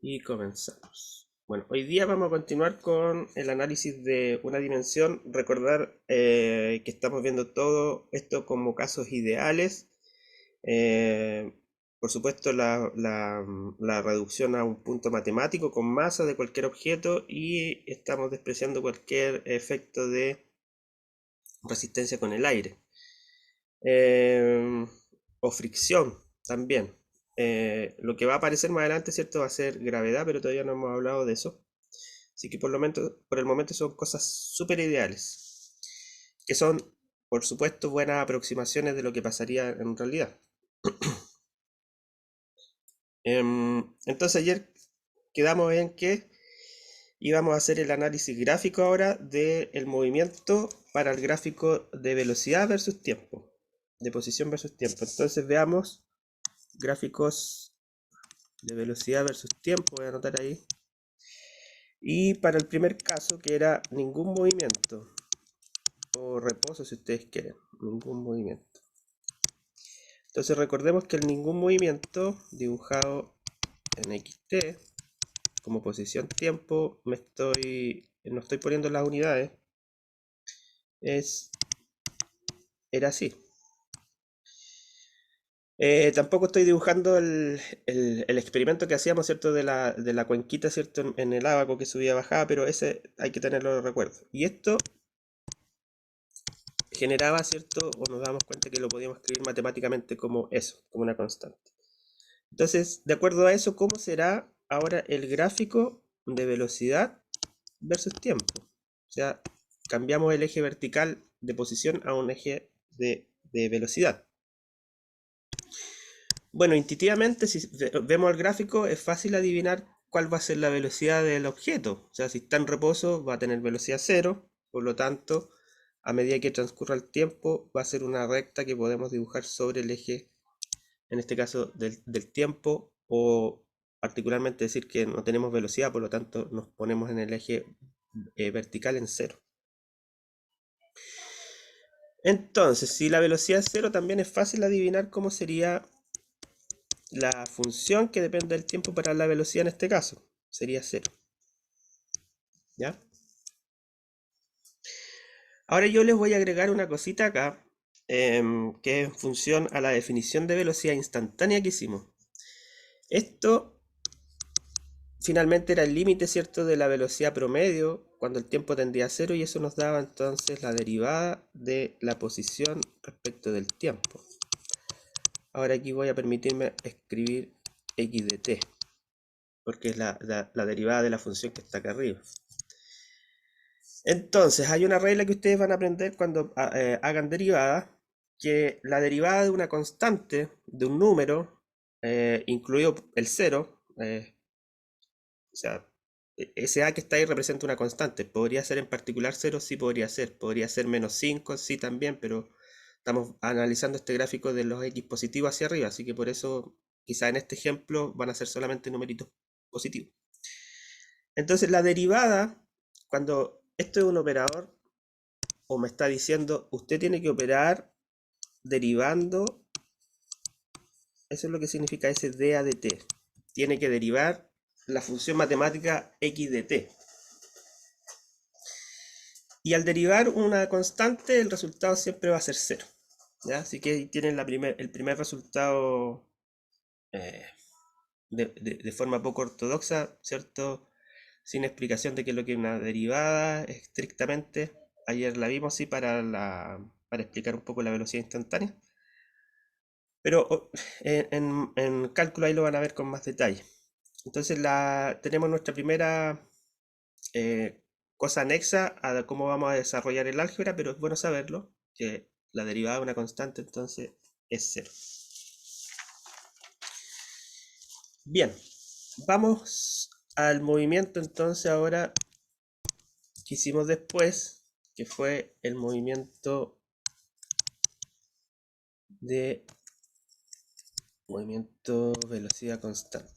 Y comenzamos. Bueno, hoy día vamos a continuar con el análisis de una dimensión. Recordar que estamos viendo todo esto como casos ideales. Eh, por supuesto, la reducción a un punto matemático con masa de cualquier objeto y estamos despreciando cualquier efecto de resistencia con el aire. Eh, o fricción también. Lo que va a aparecer más adelante, ¿cierto? Va a ser gravedad, pero todavía no hemos hablado de eso. Así que por el momento son cosas súper ideales, que son, por supuesto, buenas aproximaciones de lo que pasaría en realidad. Entonces ayer quedamos en que íbamos a hacer el análisis gráfico ahora del movimiento para el gráfico de velocidad versus tiempo, de posición versus tiempo. Entonces veamos gráficos de velocidad versus tiempo, voy a anotar ahí. Y para el primer caso, que era ningún movimiento, o reposo si ustedes quieren, ningún movimiento. Entonces recordemos que el ningún movimiento, dibujado en xt, como posición tiempo, no estoy poniendo las unidades, era así. Tampoco estoy dibujando el experimento que hacíamos, ¿cierto? De la cuenquita, ¿cierto? En el ábaco que subía y bajaba, pero ese hay que tenerlo de recuerdo. Y esto generaba, ¿cierto? O nos damos cuenta que lo podíamos escribir matemáticamente como eso, como una constante. Entonces, de acuerdo a eso, ¿cómo será ahora el gráfico de velocidad versus tiempo? O sea, cambiamos el eje vertical de posición a un eje de velocidad. Bueno, intuitivamente, si vemos el gráfico, es fácil adivinar cuál va a ser la velocidad del objeto. O sea, si está en reposo, va a tener velocidad cero. Por lo tanto, a medida que transcurra el tiempo, va a ser una recta que podemos dibujar sobre el eje, en este caso, del tiempo. O particularmente decir que no tenemos velocidad, por lo tanto, nos ponemos en el eje vertical en cero. Entonces, si la velocidad es cero, también es fácil adivinar cómo sería la función que depende del tiempo para la velocidad en este caso. Sería cero. ¿Ya? Ahora yo les voy a agregar una cosita acá, que es en función a la definición de velocidad instantánea que hicimos. Esto finalmente era el límite, ¿cierto?, de la velocidad promedio cuando el tiempo tendía a cero, y eso nos daba entonces la derivada de la posición respecto del tiempo. Ahora aquí voy a permitirme escribir x de t, porque es la derivada de la función que está acá arriba. Entonces, hay una regla que ustedes van a aprender cuando hagan derivadas, que la derivada de una constante, de un número, incluido el cero, o sea, ese a que está ahí representa una constante. ¿Podría ser en particular cero? Sí, podría ser. ¿Podría ser menos 5? Sí, también, pero estamos analizando este gráfico de los x positivos hacia arriba, así que por eso quizá en este ejemplo van a ser solamente numeritos positivos. Entonces, la derivada, cuando esto es un operador, o me está diciendo, usted tiene que operar derivando, eso es lo que significa ese dA de t. Tiene que derivar la función matemática x de t. Y al derivar una constante, el resultado siempre va a ser cero. ¿Ya? Así que ahí tienen el primer resultado eh, de forma poco ortodoxa, ¿cierto? Sin explicación de qué es lo que es una derivada estrictamente. Ayer la vimos así para explicar un poco la velocidad instantánea. Pero en cálculo ahí lo van a ver con más detalle. Entonces tenemos nuestra primera eh, cosa anexa a cómo vamos a desarrollar el álgebra, pero es bueno saberlo, que la derivada de una constante entonces es cero. Bien, vamos al movimiento entonces ahora que hicimos después, que fue el movimiento de velocidad constante.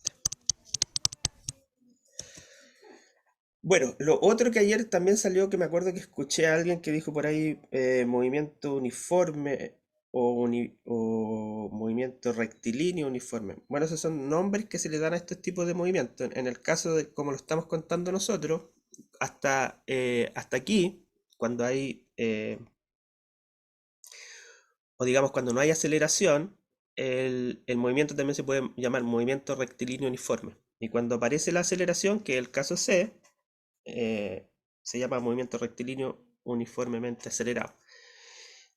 Bueno, lo otro que ayer también salió, que me acuerdo que escuché a alguien que dijo por ahí movimiento uniforme. o movimiento rectilíneo uniforme. Bueno, esos son nombres que se le dan a estos tipos de movimientos. En el caso de como lo estamos contando nosotros, hasta aquí, cuando hay, o digamos cuando no hay aceleración, el movimiento también se puede llamar movimiento rectilíneo uniforme. Y cuando aparece la aceleración, que es el caso C, se llama movimiento rectilíneo uniformemente acelerado.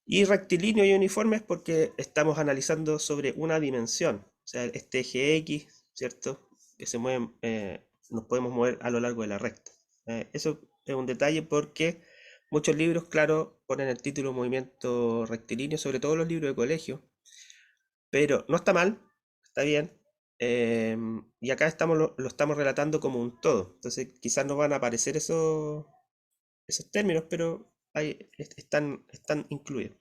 Y rectilíneo y uniforme es porque estamos analizando sobre una dimensión, o sea, este eje X, ¿cierto? Que se mueve, nos podemos mover a lo largo de la recta. Eso es un detalle porque muchos libros, claro, ponen el título movimiento rectilíneo, sobre todo los libros de colegio, pero no está mal, está bien. Y acá lo estamos relatando como un todo. Entonces quizás no van a aparecer esos términos, pero ahí están incluidos.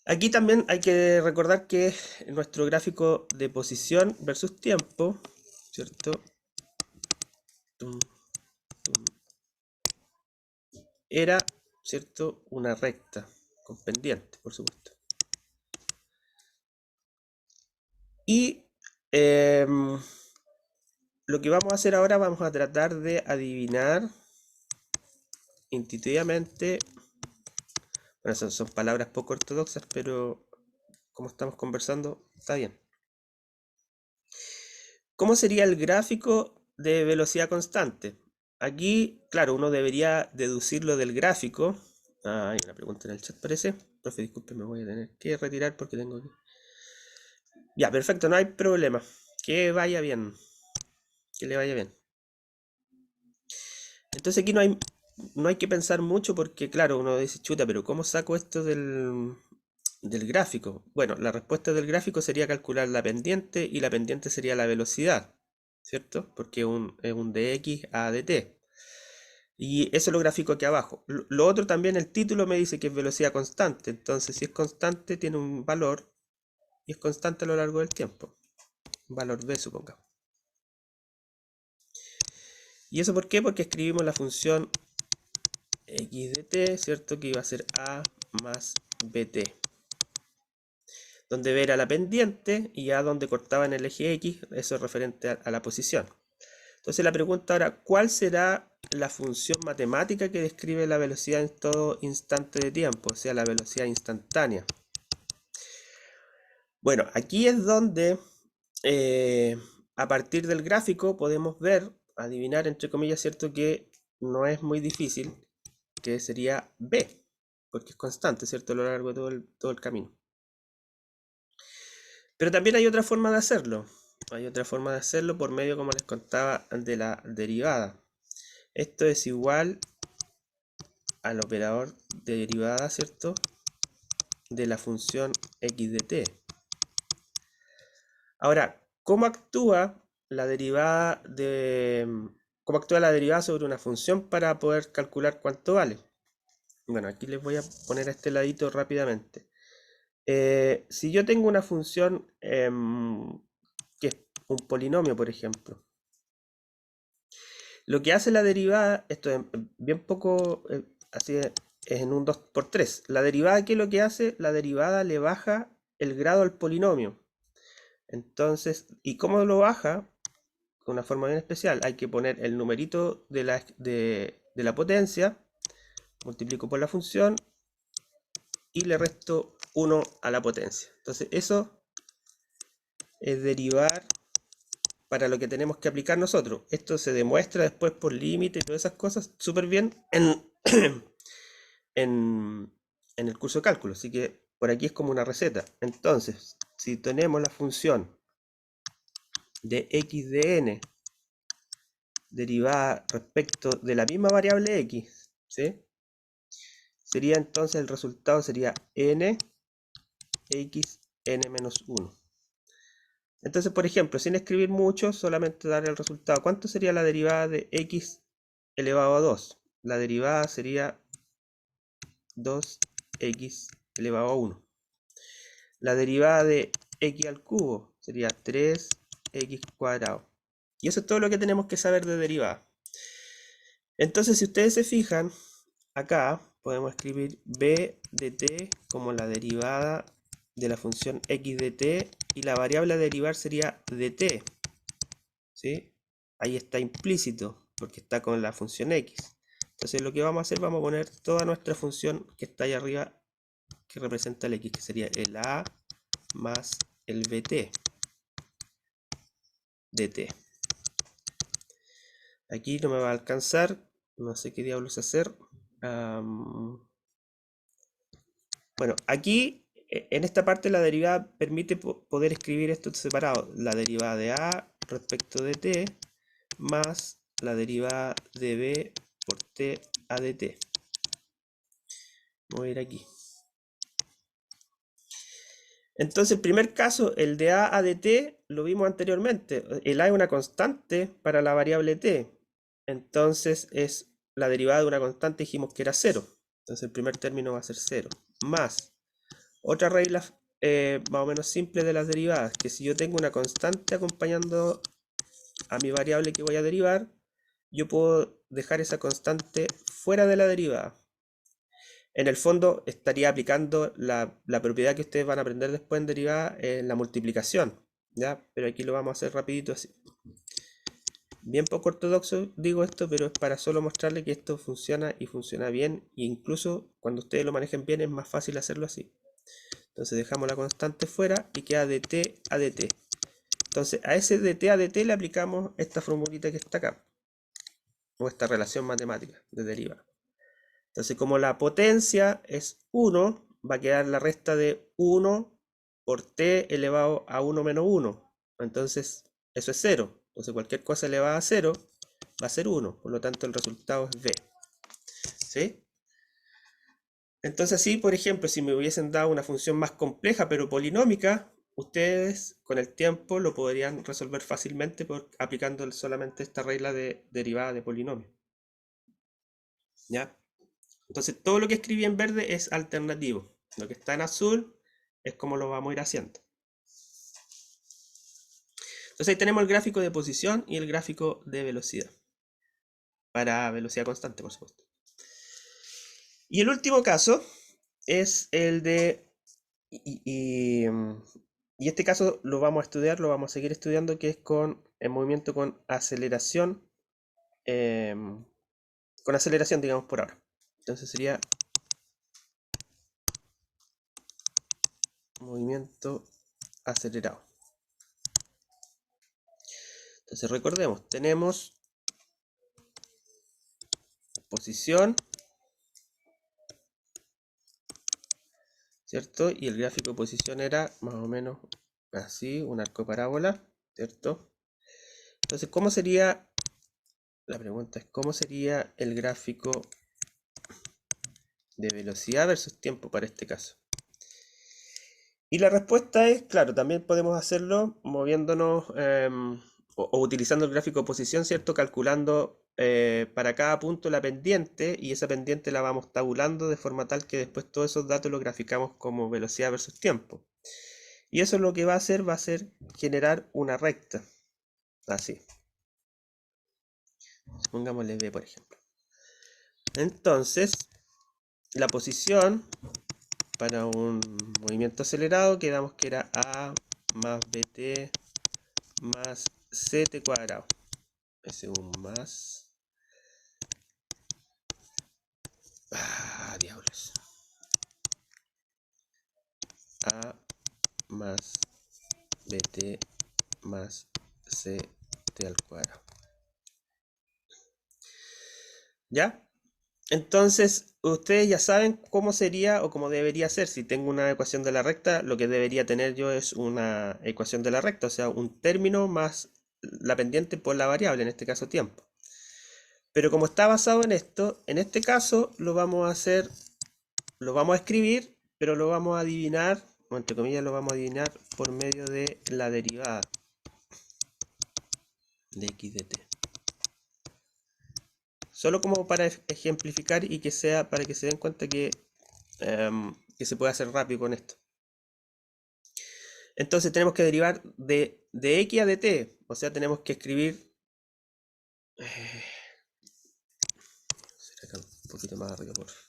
Aquí también hay que recordar que nuestro gráfico de posición versus tiempo, ¿cierto? Era, ¿cierto? Una recta con pendiente, por supuesto. Y lo que vamos a hacer ahora, vamos a tratar de adivinar intuitivamente. Bueno, son palabras poco ortodoxas, pero como estamos conversando, está bien. ¿Cómo sería el gráfico de velocidad constante? Aquí, claro, uno debería deducirlo del gráfico. Hay una pregunta en el chat, parece. Profe, disculpe, me voy a tener que retirar porque tengo que... Ya, perfecto, no hay problema. Que vaya bien. Que le vaya bien. Entonces aquí no hay que pensar mucho porque, claro, uno dice, chuta, pero ¿cómo saco esto del gráfico? Bueno, la respuesta del gráfico sería calcular la pendiente y la pendiente sería la velocidad, ¿cierto? Porque es un dx a dt. Y eso lo grafico aquí abajo. Lo otro también, el título me dice que es velocidad constante. Entonces, si es constante, tiene un valor y es constante a lo largo del tiempo. Un valor b, supongamos. ¿Y eso por qué? Porque escribimos la función x de t, ¿cierto? Que iba a ser a más bt. Donde b era la pendiente y a donde cortaba en el eje x, eso es referente a la posición. Entonces la pregunta ahora, ¿cuál será la función matemática que describe la velocidad en todo instante de tiempo? O sea, la velocidad instantánea. Bueno, aquí es donde a partir del gráfico podemos ver, adivinar entre comillas, ¿cierto? Que no es muy difícil, que sería b, porque es constante, ¿cierto? A lo largo de todo el camino. Pero también hay otra forma de hacerlo. Hay otra forma de hacerlo por medio, como les contaba, de la derivada. Esto es igual al operador de derivada, ¿cierto? De la función x de t. Ahora, ¿cómo actúa la derivada sobre una función para poder calcular cuánto vale? Bueno, aquí les voy a poner a este ladito rápidamente. Si yo tengo una función que es un polinomio, por ejemplo, lo que hace la derivada, esto es bien poco, así es en un 2×3. La derivada, ¿qué es lo que hace? La derivada le baja el grado al polinomio. Entonces, ¿y cómo lo baja? Con una forma bien especial. Hay que poner el numerito de la potencia, multiplico por la función y le resto 1 a la potencia. Entonces, eso es derivar para lo que tenemos que aplicar nosotros. Esto se demuestra después por límite y todas esas cosas súper bien en el curso de cálculo. Así que por aquí es como una receta. Entonces, si tenemos la función de x de n derivada respecto de la misma variable x, ¿sí? Sería entonces el resultado sería n x n menos 1. Entonces, por ejemplo, sin escribir mucho, solamente dar el resultado. ¿Cuánto sería la derivada de x elevado a 2? La derivada sería 2x elevado a 1. La derivada de x al cubo sería 3x cuadrado. Y eso es todo lo que tenemos que saber de derivada. Entonces, si ustedes se fijan, acá podemos escribir b de t como la derivada de la función x de t, y la variable a derivar sería dt, ¿sí? Ahí está implícito, porque está con la función x. Entonces lo que vamos a hacer, vamos a poner toda nuestra función que está ahí arriba, que representa el x, que sería el a más el bt dt. Aquí no me va a alcanzar, no sé qué diablos hacer. Bueno, aquí en esta parte la derivada permite poder escribir esto separado. La derivada de a respecto de t más la derivada de b por t a de t. Voy a ir aquí. Entonces, el primer caso, el de a de t, lo vimos anteriormente. El a es una constante para la variable t. Entonces, es la derivada de una constante, dijimos que era 0. Entonces, el primer término va a ser 0. Más otra regla más o menos simple de las derivadas, que si yo tengo una constante acompañando a mi variable que voy a derivar, yo puedo dejar esa constante fuera de la derivada. En el fondo estaría aplicando la propiedad que ustedes van a aprender después en derivada en la multiplicación, ¿ya? Pero aquí lo vamos a hacer rapidito así. Bien poco ortodoxo digo esto, pero es para solo mostrarle que esto funciona y funciona bien, e incluso cuando ustedes lo manejen bien es más fácil hacerlo así. Entonces dejamos la constante fuera y queda dt a dt. Entonces a ese dt a dt le aplicamos esta formulita que está acá, o esta relación matemática de derivada. Entonces como la potencia es 1, va a quedar la resta de 1 por t elevado a 1 menos 1. Entonces eso es 0. Entonces cualquier cosa elevada a 0 va a ser 1. Por lo tanto el resultado es b. ¿Sí? Entonces sí, por ejemplo, si me hubiesen dado una función más compleja pero polinómica, ustedes con el tiempo lo podrían resolver fácilmente aplicando solamente esta regla de derivada de polinomio. ¿Ya? Entonces todo lo que escribí en verde es alternativo. Lo que está en azul es como lo vamos a ir haciendo. Entonces ahí tenemos el gráfico de posición y el gráfico de velocidad. Para velocidad constante, por supuesto. Y el último caso es el de... Y este caso lo vamos a estudiar, lo vamos a seguir estudiando, que es con el movimiento con aceleración, digamos, por ahora. Entonces sería movimiento acelerado. Entonces recordemos, tenemos posición, ¿cierto? Y el gráfico de posición era más o menos así, un arco parábola, ¿cierto? Entonces, ¿cómo sería? La pregunta es, ¿cómo sería el gráfico de velocidad versus tiempo para este caso? Y la respuesta es, claro, también podemos hacerlo moviéndonos o utilizando el gráfico de posición, ¿cierto? Calculando para cada punto la pendiente, y esa pendiente la vamos tabulando de forma tal que después todos esos datos los graficamos como velocidad versus tiempo. Y eso lo que va a hacer generar una recta. Así. Pongámosle B, por ejemplo. Entonces, la posición para un movimiento acelerado, quedamos que era A más BT más CT cuadrado. S1 más... diablos. A más BT más CT al cuadrado. ¿Ya? Entonces, ustedes ya saben cómo sería o cómo debería ser. Si tengo una ecuación de la recta, lo que debería tener yo es una ecuación de la recta, o sea, un término más la pendiente por la variable, en este caso tiempo. Pero como está basado en esto, en este caso lo vamos a hacer, lo vamos a escribir, pero lo vamos a adivinar, o entre comillas lo vamos a adivinar por medio de la derivada de x de t. Solo como para ejemplificar y que sea para que se den cuenta que se puede hacer rápido con esto. Entonces tenemos que derivar de x a dt, o sea, tenemos que escribir... será acá un poquito más arriba, por favor.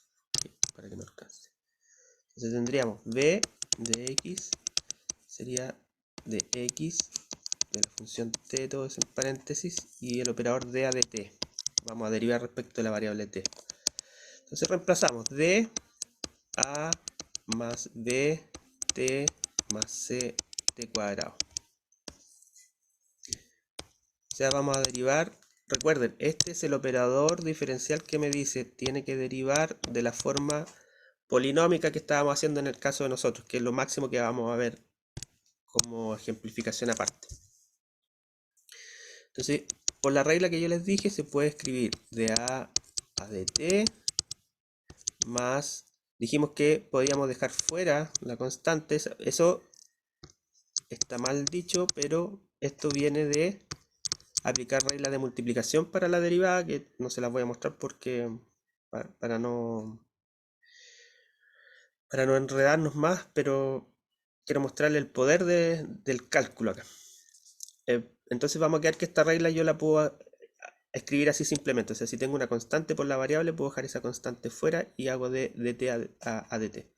para que no alcance. Entonces tendríamos b de x sería de x de la función t, todo eso en paréntesis, y el operador d a de t. Vamos a derivar respecto de la variable t. Entonces reemplazamos d a más b t más c t cuadrado. O sea, vamos a derivar. Recuerden, este es el operador diferencial que me dice tiene que derivar de la forma polinómica que estábamos haciendo en el caso de nosotros, que es lo máximo que vamos a ver como ejemplificación aparte. Entonces, por la regla que yo les dije, se puede escribir de a dt más, dijimos que podíamos dejar fuera la constante, eso está mal dicho, pero esto viene de aplicar reglas de multiplicación para la derivada, que no se las voy a mostrar porque para no enredarnos más, pero quiero mostrarle el poder del cálculo acá. Entonces vamos a quedar que esta regla yo la puedo escribir así simplemente. O sea, si tengo una constante por la variable, puedo dejar esa constante fuera y hago de dt a dt.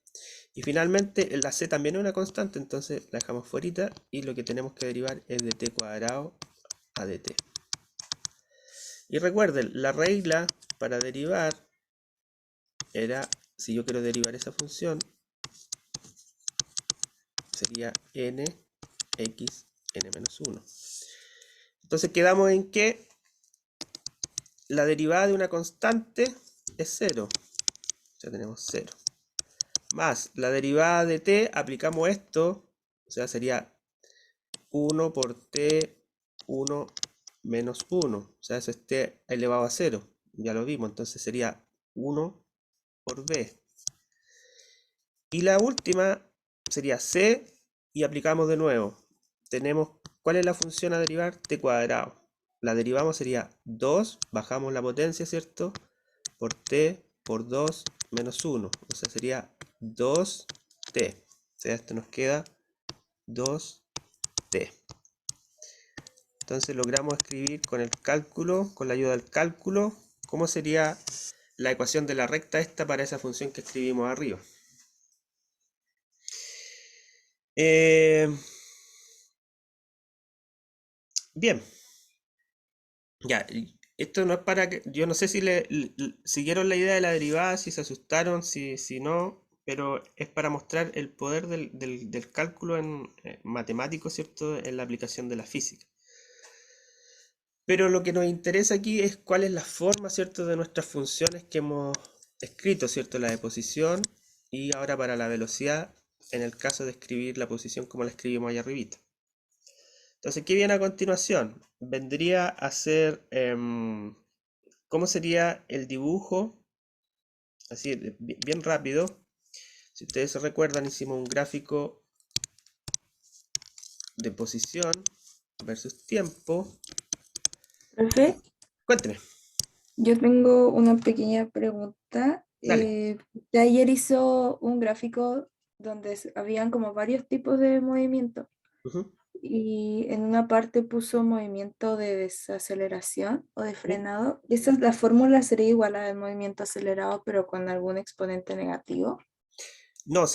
Y finalmente la c también es una constante, entonces la dejamos fuera y lo que tenemos que derivar es dt cuadrado a dt. Y recuerden, la regla para derivar era, si yo quiero derivar esa función, sería n x n-1. Entonces quedamos en que la derivada de una constante es 0. Ya tenemos 0. Más la derivada de t, aplicamos esto, o sea, sería 1 por t, 1 menos 1. O sea, eso es t elevado a 0. Ya lo vimos, entonces sería 1 por b. Y la última sería c y aplicamos de nuevo. Tenemos, ¿cuál es la función a derivar? T cuadrado. La derivamos sería 2, bajamos la potencia, ¿cierto? Por t por 2 menos 1. O sea, sería 2t. O sea, esto nos queda 2t. Entonces logramos escribir con el cálculo, con la ayuda del cálculo, cómo sería la ecuación de la recta esta para esa función que escribimos arriba. Bien. Ya, esto no es para que. Yo no sé si siguieron la idea de la derivada, si se asustaron, si no, pero es para mostrar el poder del cálculo en matemático, ¿cierto? En la aplicación de la física. Pero lo que nos interesa aquí es cuál es la forma, ¿cierto? De nuestras funciones que hemos escrito, ¿cierto? La de posición y ahora para la velocidad, en el caso de escribir la posición como la escribimos allá arribita. Entonces, ¿qué viene a continuación? Vendría a ser cómo sería el dibujo, así bien rápido. Si ustedes se recuerdan, hicimos un gráfico de posición versus tiempo. Profe, Cuénteme, yo tengo una pequeña pregunta. dale. Usted ayer hizo un gráfico donde habían como varios tipos de movimiento Ujú, y en una parte puso movimiento de desaceleración o de ujú. frenado. Esa es la fórmula sería igual a del movimiento acelerado, pero con algún exponente negativo. No,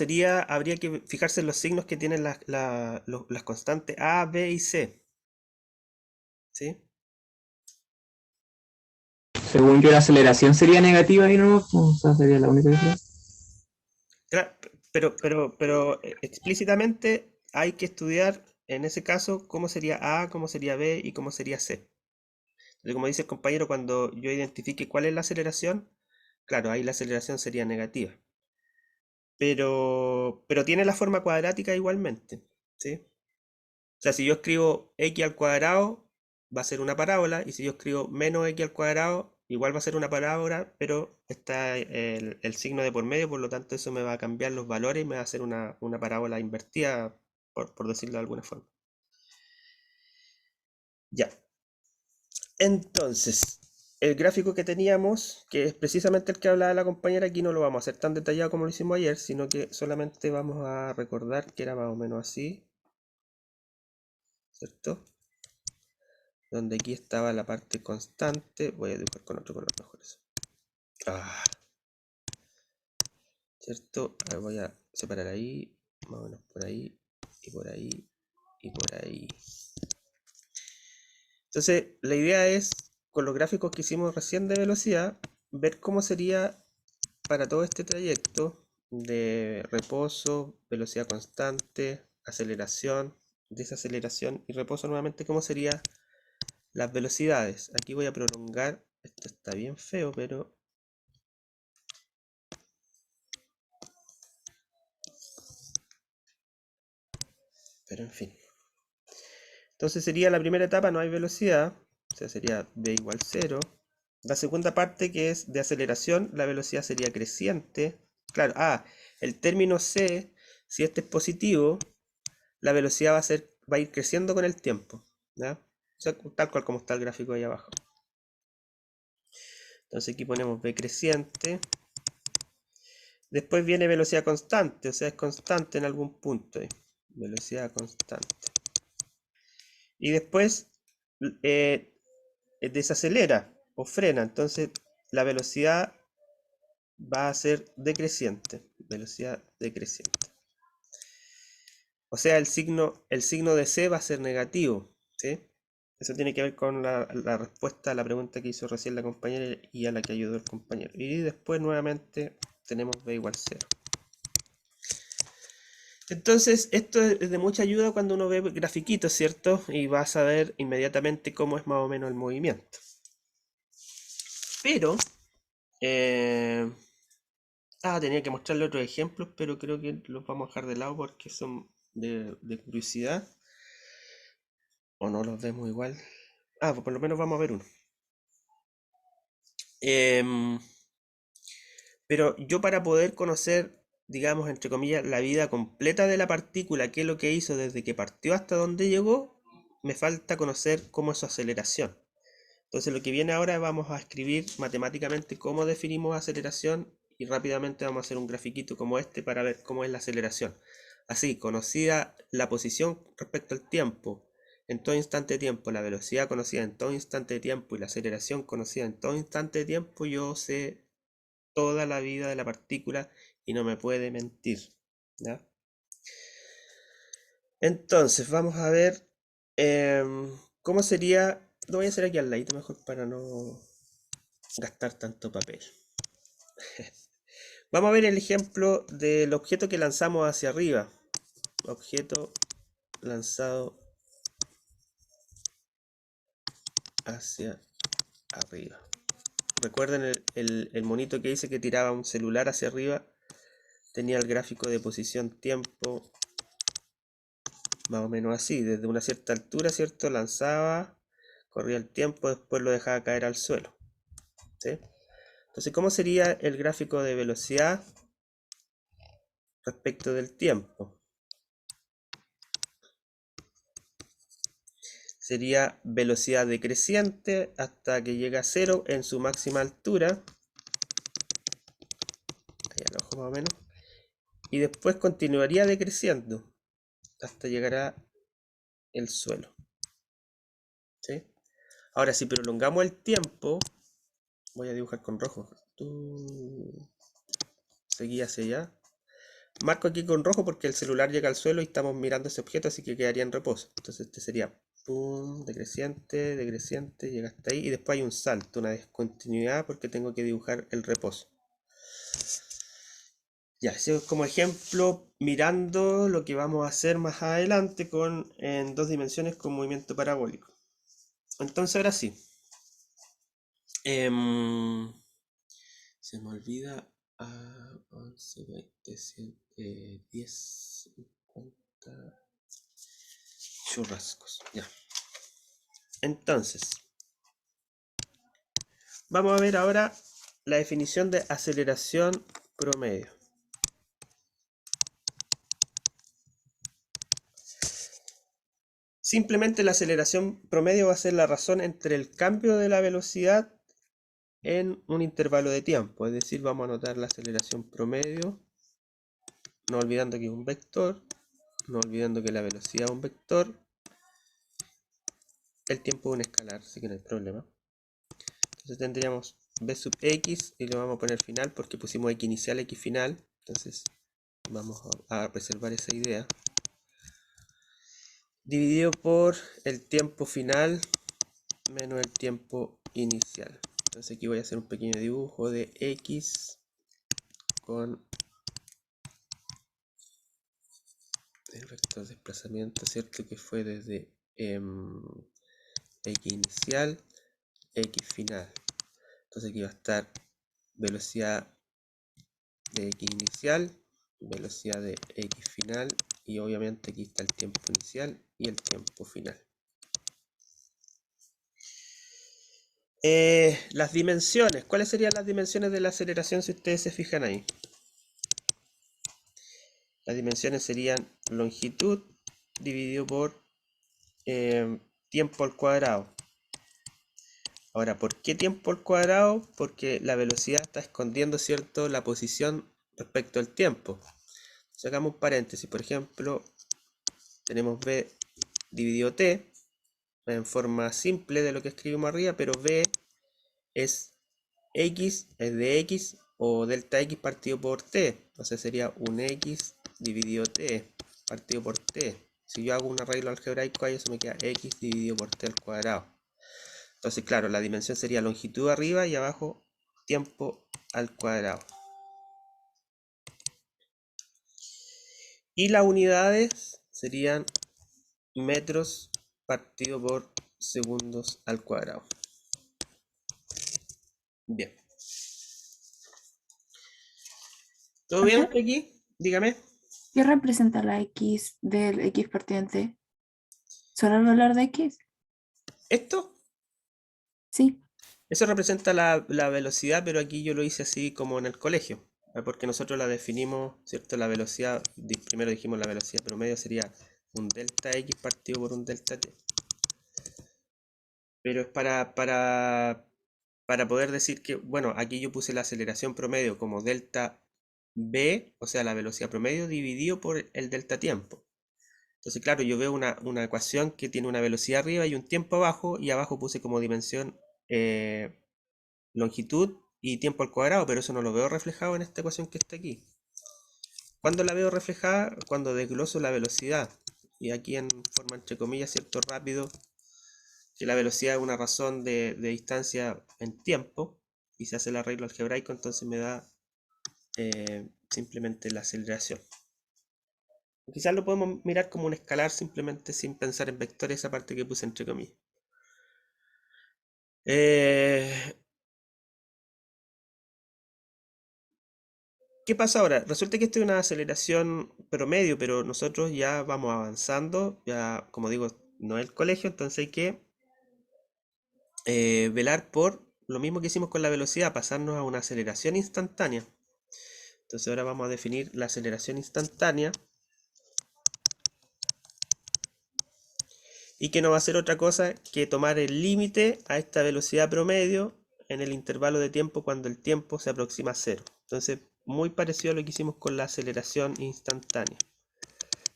habría que fijarse en los signos que tienen las constantes A, B y C. ¿Sí? Según yo, la aceleración sería negativa y no, o sea, sería la única diferencia. Pero explícitamente hay que estudiar en ese caso cómo sería A, cómo sería B y cómo sería C. Entonces, como dice el compañero, cuando yo identifique cuál es la aceleración, claro, ahí la aceleración sería negativa. Pero tiene la forma cuadrática igualmente, ¿sí? O sea, si yo escribo x al cuadrado, va a ser una parábola, y si yo escribo menos x al cuadrado, igual va a ser una parábola, pero está el signo de por medio, por lo tanto eso me va a cambiar los valores y me va a hacer una parábola invertida, por decirlo de alguna forma. Ya, entonces, el gráfico que teníamos, que es precisamente el que hablaba la compañera, aquí no lo vamos a hacer tan detallado como lo hicimos ayer, sino que solamente vamos a recordar que era más o menos así, ¿cierto? Donde aquí estaba la parte constante. Voy a dibujar con otro color mejor eso. Ah. ¿cierto? A ver, voy a separar ahí, más o menos por ahí, y por ahí, y por ahí. Entonces, la idea es, con los gráficos que hicimos recién de velocidad, ver cómo sería para todo este trayecto de reposo, velocidad constante, aceleración, desaceleración y reposo nuevamente, cómo serían las velocidades. Aquí voy a prolongar, esto está bien feo, pero en fin. Entonces sería la primera etapa, no hay velocidad, o sea, sería v igual 0. La segunda parte, que es de aceleración, la velocidad sería creciente. Claro, el término c, si este es positivo, la velocidad va a ir creciendo con el tiempo, ¿ya? O sea, tal cual como está el gráfico ahí abajo. Entonces aquí ponemos v creciente. Después viene velocidad constante, o sea, es constante en algún punto ahí. Velocidad constante. Y después desacelera o frena, entonces la velocidad va a ser decreciente, velocidad decreciente. O sea, el signo de C va a ser negativo, ¿sí? Eso tiene que ver con la respuesta a la pregunta que hizo recién la compañera y a la que ayudó el compañero. Y después nuevamente tenemos B igual 0. Entonces, esto es de mucha ayuda cuando uno ve grafiquitos, ¿cierto? Y va a saber inmediatamente cómo es más o menos el movimiento. Pero, tenía que mostrarle otros ejemplos, pero creo que los vamos a dejar de lado porque son de curiosidad. O no los vemos igual. Pues por lo menos vamos a ver uno. Pero yo, para poder conocer, digamos, entre comillas, la vida completa de la partícula, qué es lo que hizo desde que partió hasta donde llegó, me falta conocer cómo es su aceleración. Entonces lo que viene ahora, vamos a escribir matemáticamente cómo definimos aceleración y rápidamente vamos a hacer un grafiquito como este para ver cómo es la aceleración. Así, conocida la posición respecto al tiempo en todo instante de tiempo, la velocidad conocida en todo instante de tiempo y la aceleración conocida en todo instante de tiempo, yo sé toda la vida de la partícula y no me puede mentir, ¿ya? Entonces, vamos a ver cómo sería. Lo voy a hacer aquí al ladito mejor para no gastar tanto papel. Vamos a ver el ejemplo del objeto que lanzamos hacia arriba. Objeto lanzado hacia arriba. Recuerden el monito que dice que tiraba un celular hacia arriba. Tenía el gráfico de posición tiempo más o menos así. Desde una cierta altura, ¿cierto? Lanzaba, corría el tiempo, después lo dejaba caer al suelo, ¿sí? Entonces, ¿cómo sería el gráfico de velocidad respecto del tiempo? Sería velocidad decreciente hasta que llega a 0 en su máxima altura. Ahí al ojo más o menos. Y después continuaría decreciendo hasta llegar a el suelo, ¿sí? Ahora, si prolongamos el tiempo, voy a dibujar con rojo. Seguí hacia allá. Marco aquí con rojo porque el celular llega al suelo y estamos mirando ese objeto, así que quedaría en reposo. Entonces este sería pum, decreciente, decreciente, llega hasta ahí y después hay un salto, una descontinuidad porque tengo que dibujar el reposo. Ya, eso es como ejemplo mirando lo que vamos a hacer más adelante en 2 dimensiones con movimiento parabólico. Entonces ahora sí. Se me olvida 11, 20, 10, 50 churrascos. Ya. Entonces, vamos a ver ahora la definición de aceleración promedio. Simplemente la aceleración promedio va a ser la razón entre el cambio de la velocidad en un intervalo de tiempo. Es decir, vamos a anotar la aceleración promedio, no olvidando que es un vector, no olvidando que la velocidad es un vector, el tiempo es un escalar, así que no hay problema. Entonces tendríamos b sub x y lo vamos a poner final porque pusimos x inicial, x final, Entonces vamos a preservar esa idea. Dividido por el tiempo final menos el tiempo inicial. Entonces aquí voy a hacer un pequeño dibujo de x con el vector de desplazamiento, ¿cierto? Que fue desde x inicial, x final. Entonces aquí va a estar velocidad de x inicial, velocidad de x final, y obviamente aquí está el tiempo inicial y el tiempo final. Las dimensiones, ¿cuáles serían las dimensiones de la aceleración si ustedes se fijan ahí? Las dimensiones serían longitud dividido por tiempo al cuadrado. Ahora, ¿por qué tiempo al cuadrado? Porque la velocidad está escondiendo, ¿cierto?, la posición respecto al tiempo. Sacamos un paréntesis, por ejemplo, tenemos v dividido t en forma simple de lo que escribimos arriba, pero v es x, es de x o delta x partido por t. O sea, sería un x dividido t partido por t. Si yo hago un arreglo algebraico ahí, eso me queda x dividido por t al cuadrado. Entonces, claro, la dimensión sería longitud arriba y abajo tiempo al cuadrado. Y las unidades serían metros partido por segundos al cuadrado. Bien. ¿Todo bien Profe, aquí? Dígame. ¿qué representa la x del x partido en t? ¿Solo el valor de x? ¿Esto? Sí. Eso representa la velocidad, pero aquí yo lo hice así como en el colegio, porque nosotros la definimos, ¿cierto? La velocidad, primero dijimos la velocidad promedio sería un delta x partido por un delta t. Pero es para poder decir que, bueno, aquí yo puse la aceleración promedio como delta b, o sea, la velocidad promedio dividido por el delta tiempo. Entonces, claro, yo veo una ecuación que tiene una velocidad arriba y un tiempo abajo, y abajo puse como dimensión longitud y tiempo al cuadrado, pero eso no lo veo reflejado en esta ecuación que está aquí. ¿Cuándo la veo reflejada? Cuando desgloso la velocidad. Y aquí en forma entre comillas, cierto, rápido, que la velocidad es una razón de distancia en tiempo, y se hace el arreglo algebraico, entonces me da simplemente la aceleración. Quizás lo podemos mirar como un escalar simplemente sin pensar en vectores, esa parte que puse entre comillas. ¿Qué pasa ahora? Resulta que esto es una aceleración promedio, pero nosotros ya vamos avanzando, ya como digo, no es el colegio, entonces hay que velar por lo mismo que hicimos con la velocidad, pasarnos a una aceleración instantánea. Entonces ahora vamos a definir la aceleración instantánea, y que no va a ser otra cosa que tomar el límite a esta velocidad promedio en el intervalo de tiempo cuando el tiempo se aproxima a cero. Entonces, muy parecido a lo que hicimos con la aceleración instantánea.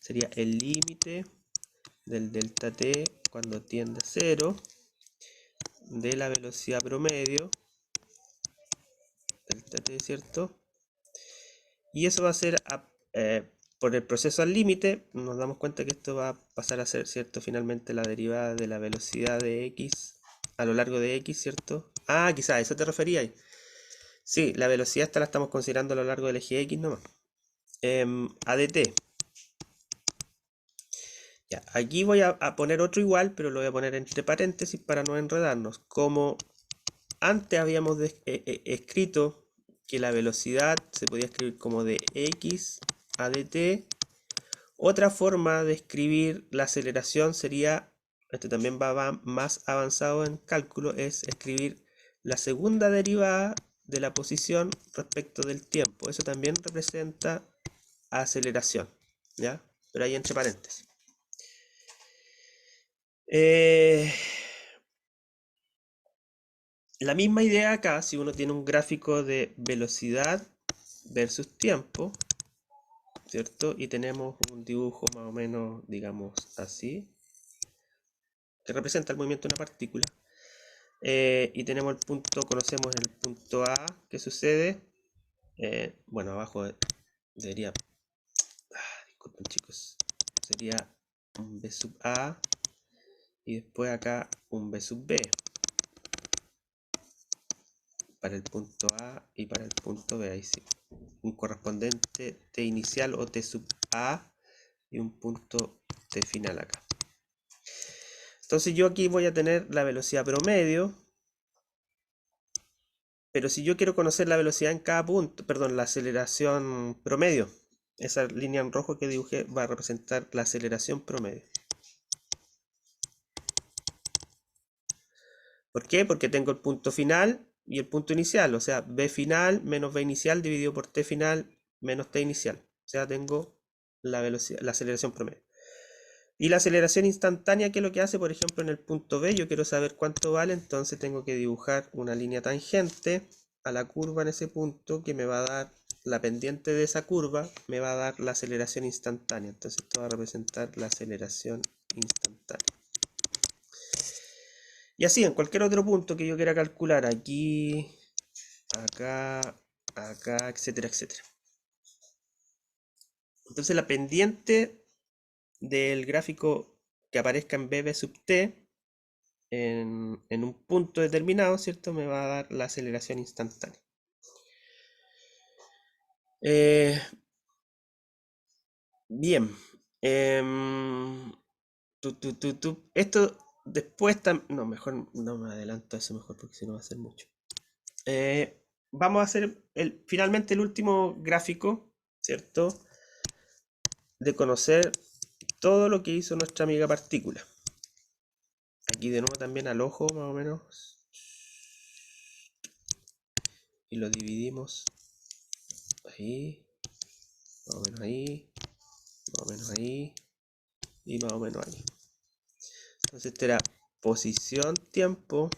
Sería el límite del delta t cuando tiende a cero de la velocidad promedio, delta t, ¿cierto? Y eso va a ser por el proceso al límite, nos damos cuenta que esto va a pasar a ser, ¿cierto? Finalmente la derivada de la velocidad de x a lo largo de x, ¿cierto? Ah, quizás a eso te referías. Sí, la velocidad esta la estamos considerando a lo largo del eje x nomás. A dt. Ya, aquí voy a poner otro igual, pero lo voy a poner entre paréntesis para no enredarnos. Como antes habíamos escrito que la velocidad se podía escribir como de x a dt, otra forma de escribir la aceleración sería, este también va más avanzado en cálculo, es escribir la segunda derivada de la posición respecto del tiempo. Eso también representa aceleración, ¿ya? Pero ahí entre paréntesis. La misma idea acá, si uno tiene un gráfico de velocidad versus tiempo, ¿cierto? Y tenemos un dibujo más o menos, digamos, así, que representa el movimiento de una partícula. Y tenemos el punto, conocemos el punto A, ¿qué sucede? Bueno, abajo Debería... disculpen chicos. Sería un B sub A y después acá un B sub B para el punto A y para el punto B. Ahí sí. Un correspondiente T inicial o T sub A y un punto T final acá. Entonces yo aquí voy a tener la velocidad promedio, pero si yo quiero conocer la velocidad en cada punto, perdón, la aceleración promedio, esa línea en rojo que dibujé va a representar la aceleración promedio. ¿Por qué? Porque tengo el punto final y el punto inicial, o sea, B final menos B inicial dividido por T final menos T inicial. O sea, tengo la velocidad, la aceleración promedio. Y la aceleración instantánea, ¿qué es lo que hace? Por ejemplo, en el punto B yo quiero saber cuánto vale, entonces tengo que dibujar una línea tangente a la curva en ese punto que me va a dar la pendiente de esa curva, me va a dar la aceleración instantánea. Entonces esto va a representar la aceleración instantánea. Y así, en cualquier otro punto que yo quiera calcular, aquí, acá, acá, etcétera, etcétera. Entonces la pendiente del gráfico que aparezca en BB sub t en un punto determinado, ¿cierto? Me va a dar la aceleración instantánea. Bien. Esto después no, mejor no me adelanto a eso mejor porque si no va a ser mucho. Vamos a hacer finalmente el último gráfico, ¿cierto? De conocer todo lo que hizo nuestra amiga partícula. Aquí de nuevo también al ojo más o menos. Y lo dividimos ahí, más o menos ahí, más o menos ahí y más o menos ahí. Entonces esta era posición, tiempo.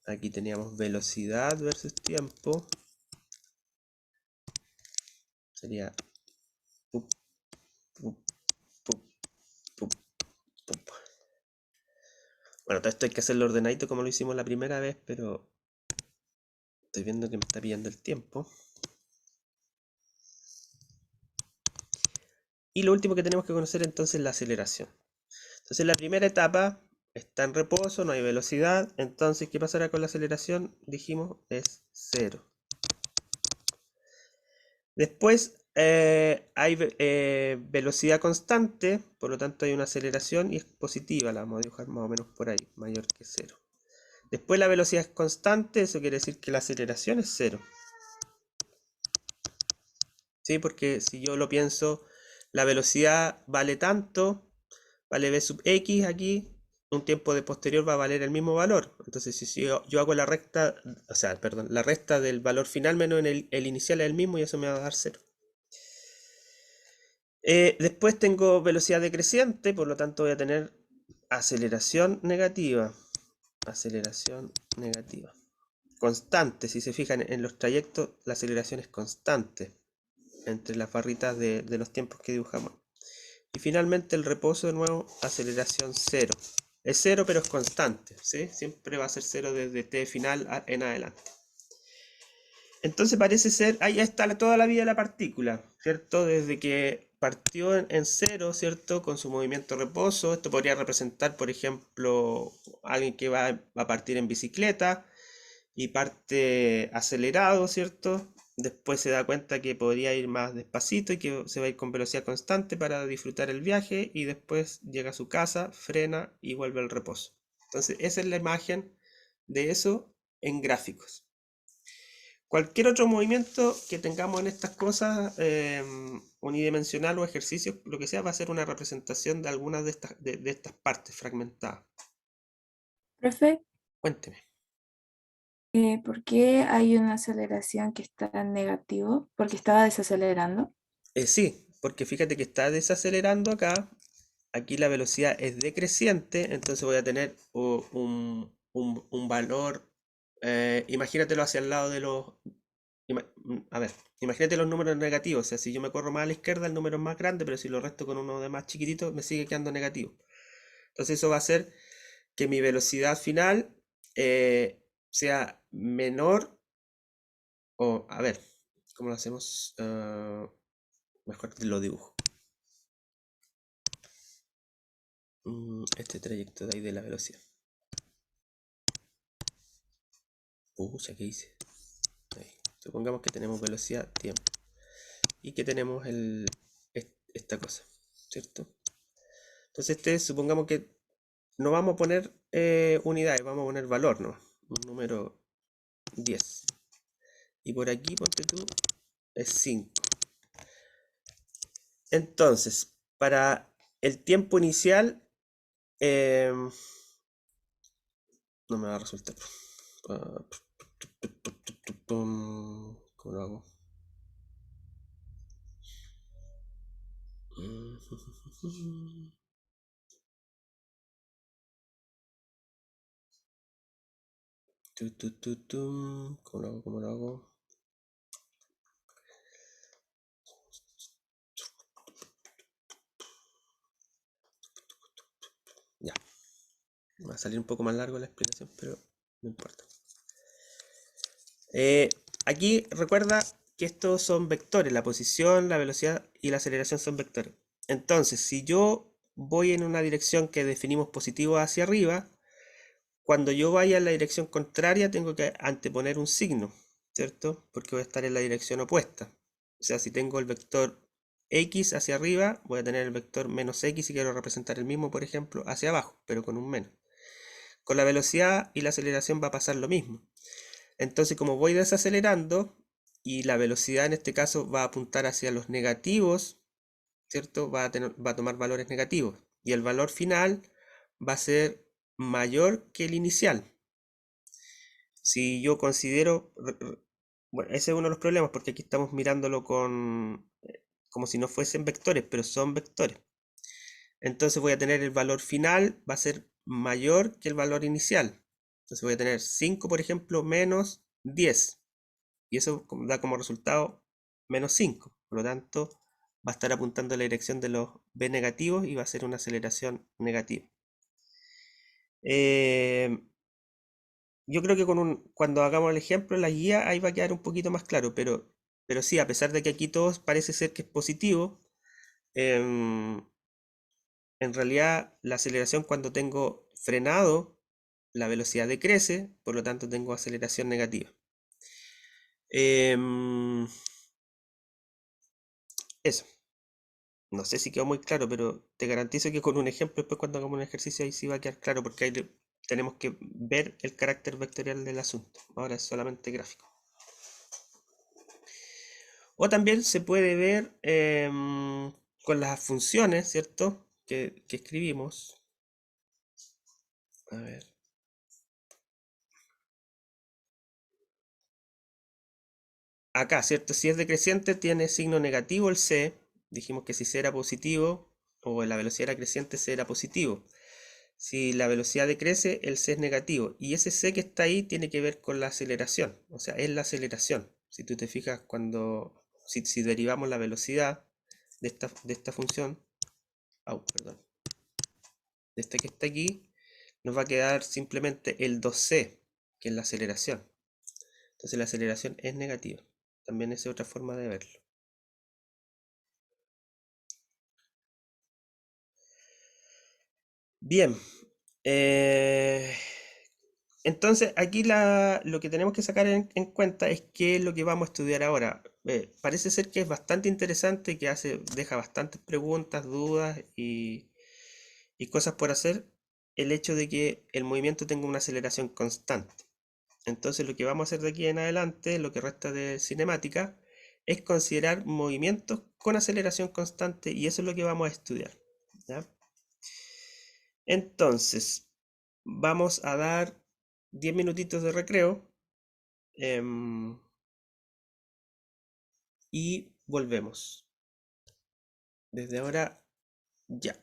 Aquí teníamos velocidad versus tiempo. Sería pup, pup, pup, pup, pup. Bueno, todo esto hay que hacerlo ordenadito como lo hicimos la primera vez, pero estoy viendo que me está pillando el tiempo. Y lo último que tenemos que conocer entonces es la aceleración. Entonces la primera etapa está en reposo, no hay velocidad. Entonces, ¿qué pasará con la aceleración? Dijimos, es 0. Después hay velocidad constante, por lo tanto hay una aceleración y es positiva, la vamos a dibujar más o menos por ahí, mayor que 0. Después la velocidad es constante, eso quiere decir que la aceleración es 0. ¿Sí? Porque si yo lo pienso, la velocidad vale tanto, vale v sub x aquí, un tiempo de posterior va a valer el mismo valor. Entonces si yo hago la recta, o sea, perdón, la resta del valor final menos en el inicial es el mismo y eso me va a dar 0. Después tengo velocidad decreciente, por lo tanto voy a tener aceleración negativa. Aceleración negativa. Constante, si se fijan en los trayectos, la aceleración es constante entre las barritas de los tiempos que dibujamos. Y finalmente el reposo de nuevo, aceleración 0. Es 0 pero es constante, ¿sí? Siempre va a ser 0 desde t final en adelante. Entonces parece ser, ahí está toda la vida de la partícula, ¿cierto? Desde que partió en 0, ¿cierto? Con su movimiento reposo. Esto podría representar, por ejemplo, alguien que va a partir en bicicleta y parte acelerado, ¿cierto? Después se da cuenta que podría ir más despacito y que se va a ir con velocidad constante para disfrutar el viaje y después llega a su casa, frena y vuelve al reposo. Entonces esa es la imagen de eso en gráficos. Cualquier otro movimiento que tengamos en estas cosas, unidimensional o ejercicios, lo que sea, va a ser una representación de algunas de estas partes fragmentadas. Profe, Cuénteme. ¿por qué hay una aceleración que está en negativo? Porque estaba desacelerando. Sí, porque fíjate que está desacelerando acá. Aquí la velocidad es decreciente, entonces voy a tener un valor. Imagínatelo hacia el lado de los. A ver, imagínate los números negativos. O sea, si yo me corro más a la izquierda, el número es más grande, pero si lo resto con uno de más chiquitito, me sigue quedando negativo. Entonces, eso va a hacer que mi velocidad final sea menor. O, a ver, ¿Cómo lo hacemos? Mejor lo dibujo. Este trayecto de ahí de la velocidad. Pucha, ¿qué hice? Ahí. Supongamos que tenemos velocidad, tiempo. Y que tenemos esta cosa, ¿cierto? Entonces supongamos que no vamos a poner unidades, vamos a poner valor, ¿no? Un número 10. Y por aquí, ponte tú, es 5. Entonces, para el tiempo inicial, no me va a resultar. ¿Cómo lo hago? ¿Cómo lo hago? ¿Cómo lo hago? Ya. Va a salir un poco más largo la explicación, pero no importa. Aquí recuerda que estos son vectores, la posición, la velocidad y la aceleración son vectores. Entonces, si yo voy en una dirección que definimos positivo hacia arriba, cuando yo vaya en la dirección contraria tengo que anteponer un signo, ¿cierto? Porque voy a estar en la dirección opuesta. O sea, si tengo el vector x hacia arriba, voy a tener el vector menos x y quiero representar el mismo, por ejemplo, hacia abajo, pero con un menos. Con la velocidad y la aceleración va a pasar lo mismo. Entonces, como voy desacelerando y la velocidad en este caso va a apuntar hacia los negativos, ¿cierto? Va a tomar valores negativos. Y el valor final va a ser mayor que el inicial. Si yo considero, bueno, ese es uno de los problemas porque aquí estamos mirándolo como si no fuesen vectores, pero son vectores. Entonces voy a tener el valor final, va a ser mayor que el valor inicial. Entonces voy a tener 5, por ejemplo, menos 10. Y eso da como resultado menos 5. Por lo tanto, va a estar apuntando a la dirección de los b negativos y va a ser una aceleración negativa. Yo creo que cuando hagamos el ejemplo, la guía, ahí va a quedar un poquito más claro, pero sí, a pesar de que aquí todo parece ser que es positivo, em, en realidad la aceleración cuando tengo frenado, la velocidad decrece, por lo tanto tengo aceleración negativa. Eso. No sé si quedó muy claro, pero te garantizo que con un ejemplo, después cuando hagamos un ejercicio, ahí sí va a quedar claro, porque ahí tenemos que ver el carácter vectorial del asunto. Ahora es solamente gráfico. O también se puede ver con las funciones, ¿cierto? Que escribimos. A ver. Acá, ¿cierto? Si es decreciente, tiene signo negativo el c. Dijimos que si c era positivo, o la velocidad era creciente, c era positivo. Si la velocidad decrece, el c es negativo. Y ese c que está ahí tiene que ver con la aceleración. O sea, es la aceleración. Si tú te fijas, si derivamos la velocidad de esta función, perdón, de esta que está aquí, nos va a quedar simplemente el 2c, que es la aceleración. Entonces la aceleración es negativa. También es otra forma de verlo. Bien. Entonces aquí lo que tenemos que sacar en cuenta es qué es lo que vamos a estudiar ahora. Parece ser que es bastante interesante, que deja bastantes preguntas, dudas y cosas por hacer el hecho de que el movimiento tenga una aceleración constante. Entonces lo que vamos a hacer de aquí en adelante, lo que resta de cinemática, es considerar movimientos con aceleración constante y eso es lo que vamos a estudiar. ¿Ya? Entonces, vamos a dar 10 minutitos de recreo y volvemos. Desde ahora, ya.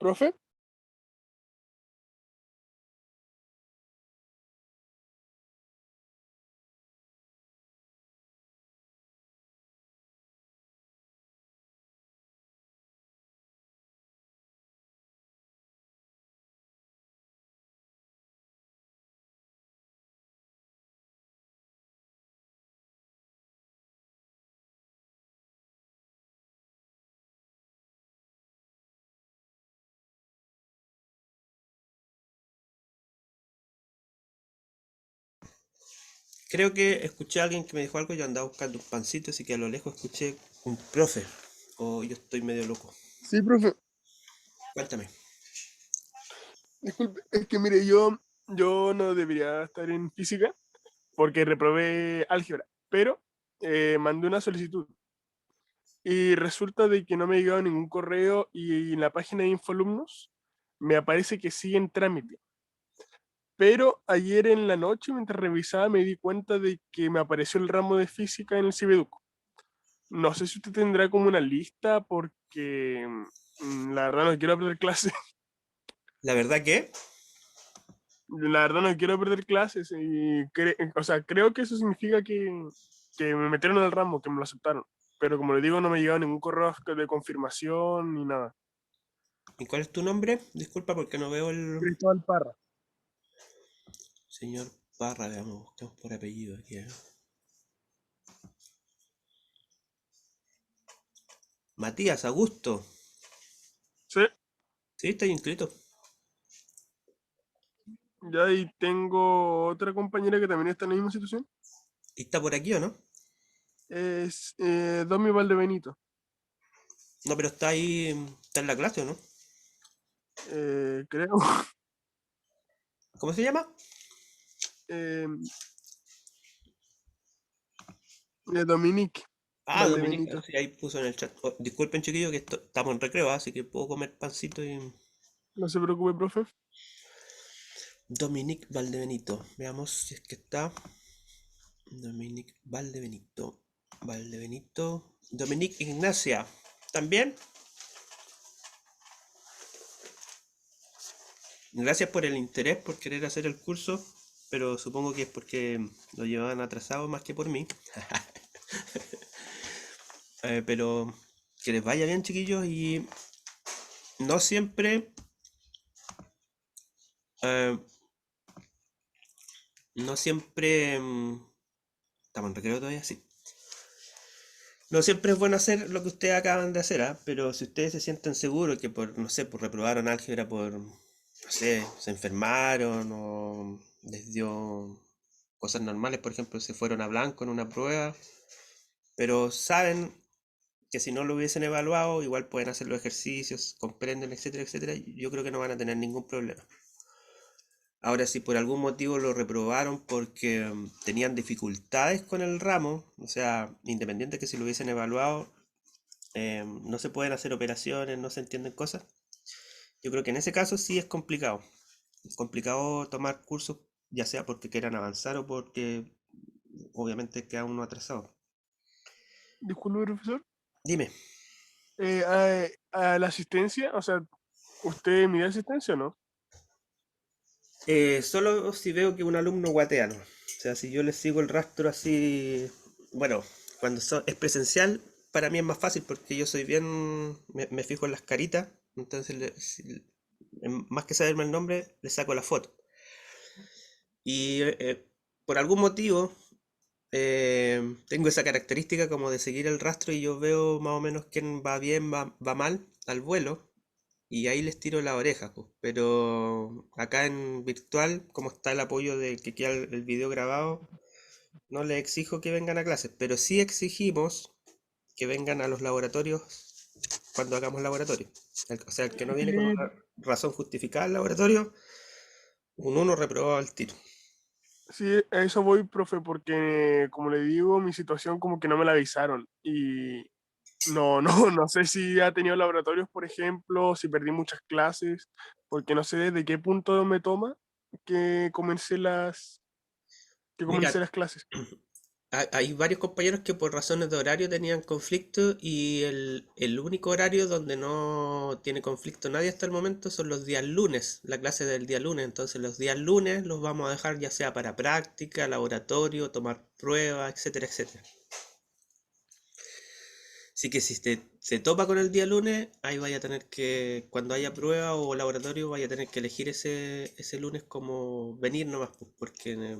¿Profe? Creo que escuché a alguien que me dijo algo y yo andaba buscando un pancito, así que a lo lejos escuché un profe. O yo estoy medio loco. Sí, profe. Cuéntame. Disculpe, es que mire, yo no debería estar en física porque reprobé álgebra, pero mandé una solicitud y resulta de que no me ha llegado ningún correo y en la página de Infoalumnos me aparece que sigue en trámite. Pero ayer en la noche, mientras revisaba, me di cuenta de que me apareció el ramo de física en el Cibeduc. No sé si usted tendrá como una lista porque la verdad no quiero perder clases. La verdad que La verdad no quiero perder clases y o sea, creo que eso significa que me metieron en el ramo, que me lo aceptaron. Pero como le digo, no me ha llegado ningún correo de confirmación ni nada. ¿Y cuál es tu nombre? Disculpa porque no veo el Cristóbal Parra. señor Parra, veamos, buscamos por apellido aquí. Matías Augusto. Sí, Sí, está inscrito. ya ahí tengo otra compañera que también está en la misma situación. ¿Y está por aquí o no? Es Domi Valdebenito. No, pero está ahí, está en la clase o no. Creo. ¿Cómo se llama? Eh, Dominique Ah, Dominica, Valdebenito. sí, ahí puso en el chat. Oh, disculpen, chiquillos, que estamos en recreo, así que puedo comer pancito y... No se preocupe, profe. Dominique Valdebenito. Veamos si es que está. Dominique Valdebenito. Valdebenito. Dominique Ignacia. ¿También? Gracias por el interés, por querer hacer el curso, pero supongo que es porque lo llevaban atrasado más que por mí. Pero que les vaya bien, chiquillos, y no siempre, eh, no siempre, estamos en recreo todavía, sí. No siempre es bueno hacer lo que ustedes acaban de hacer, ¿ah? Pero si ustedes se sienten seguros que por, no sé, por reprobaron álgebra, por, no sé, se enfermaron o les dio cosas normales, por ejemplo, se fueron a blanco en una prueba, pero saben que si no lo hubiesen evaluado, igual pueden hacer los ejercicios, comprenden, etcétera, etcétera, yo creo que no van a tener ningún problema. Ahora, si por algún motivo lo reprobaron porque tenían dificultades con el ramo, o sea, independiente que si lo hubiesen evaluado, no se pueden hacer operaciones, no se entienden cosas, yo creo que en ese caso sí es complicado. Es complicado tomar cursos, ya sea porque quieran avanzar o porque obviamente queda uno atrasado. Disculpe, profesor. Dime, A la asistencia, o sea, ¿usted mide asistencia o no? solo si veo que un alumno guatea, ¿no? O sea, si yo le sigo el rastro así, bueno, cuando es presencial, para mí es más fácil porque yo soy bien, me fijo en las caritas, entonces más que saberme el nombre, le saco la foto. Y por algún motivo tengo esa característica como de seguir el rastro y yo veo más o menos quién va bien, va mal al vuelo y ahí les tiro la oreja, pues. Pero acá en virtual, como está el apoyo de que queda el video grabado, no les exijo que vengan a clases, pero sí exigimos que vengan a los laboratorios cuando hagamos laboratorio. O sea, el que no viene con Sí, una razón justificada al laboratorio, un uno reprobado al tiro. sí, a eso voy, profe, porque como le digo, mi situación como que no me la avisaron y no sé si ha tenido laboratorios, por ejemplo, si perdí muchas clases, porque no sé desde qué punto me toma que comencé las, que Mira, comencé las clases. hay varios compañeros que por razones de horario tenían conflicto y el único horario donde no tiene conflicto nadie hasta el momento son los días lunes, la clase del día lunes. Entonces los días lunes los vamos a dejar ya sea para práctica, laboratorio, tomar pruebas, etcétera, etcétera. Así que si se topa con el día lunes, ahí vaya a tener que, cuando haya prueba o laboratorio, vaya a tener que elegir ese lunes como venir nomás, pues, porque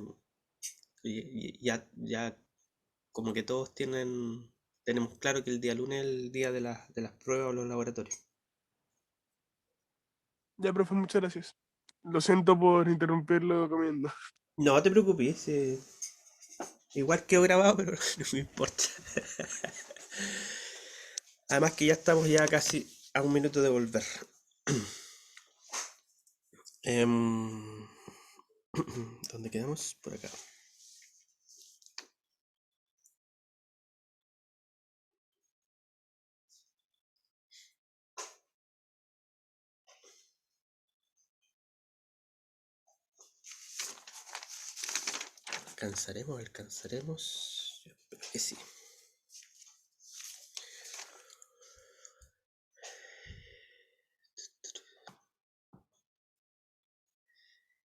ya como que todos tenemos claro que el día lunes es el día de las pruebas o los laboratorios. Ya, profe, muchas gracias. Lo siento por interrumpirlo comiendo. No te preocupes, igual quedó grabado, pero no me importa. Además que ya estamos ya casi a un minuto de volver. ¿Dónde quedamos? Por acá. ¿Alcanzaremos? Yo espero que sí.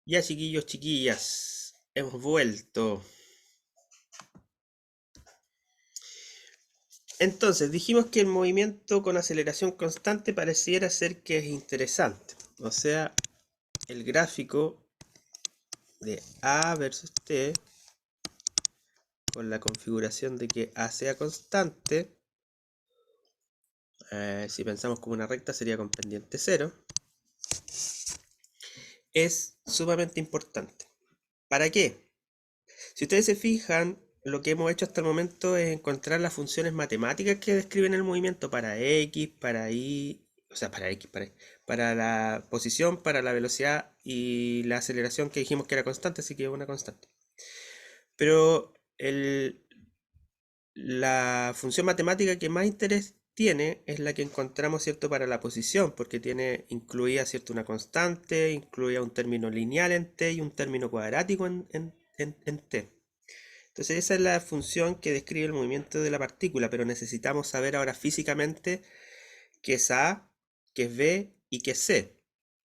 Ya, chiquillos, chiquillas, hemos vuelto. Entonces, dijimos que el movimiento con aceleración constante pareciera ser que es interesante. O sea, el gráfico de A versus T, con la configuración de que A sea constante, si pensamos como una recta sería con pendiente 0, es sumamente importante. ¿Para qué? Si ustedes se fijan, lo que hemos hecho hasta el momento es encontrar las funciones matemáticas que describen el movimiento para X, para Y, o sea, para X, para la posición, para la velocidad y la aceleración que dijimos que era constante, así que es una constante. Pero la función matemática que más interés tiene es la que encontramos, ¿cierto?, para la posición, porque incluía, ¿cierto?, una constante, incluía un término lineal en t y un término cuadrático en t. Entonces esa es la función que describe el movimiento de la partícula, pero necesitamos saber ahora físicamente qué es A, qué es B y qué es C.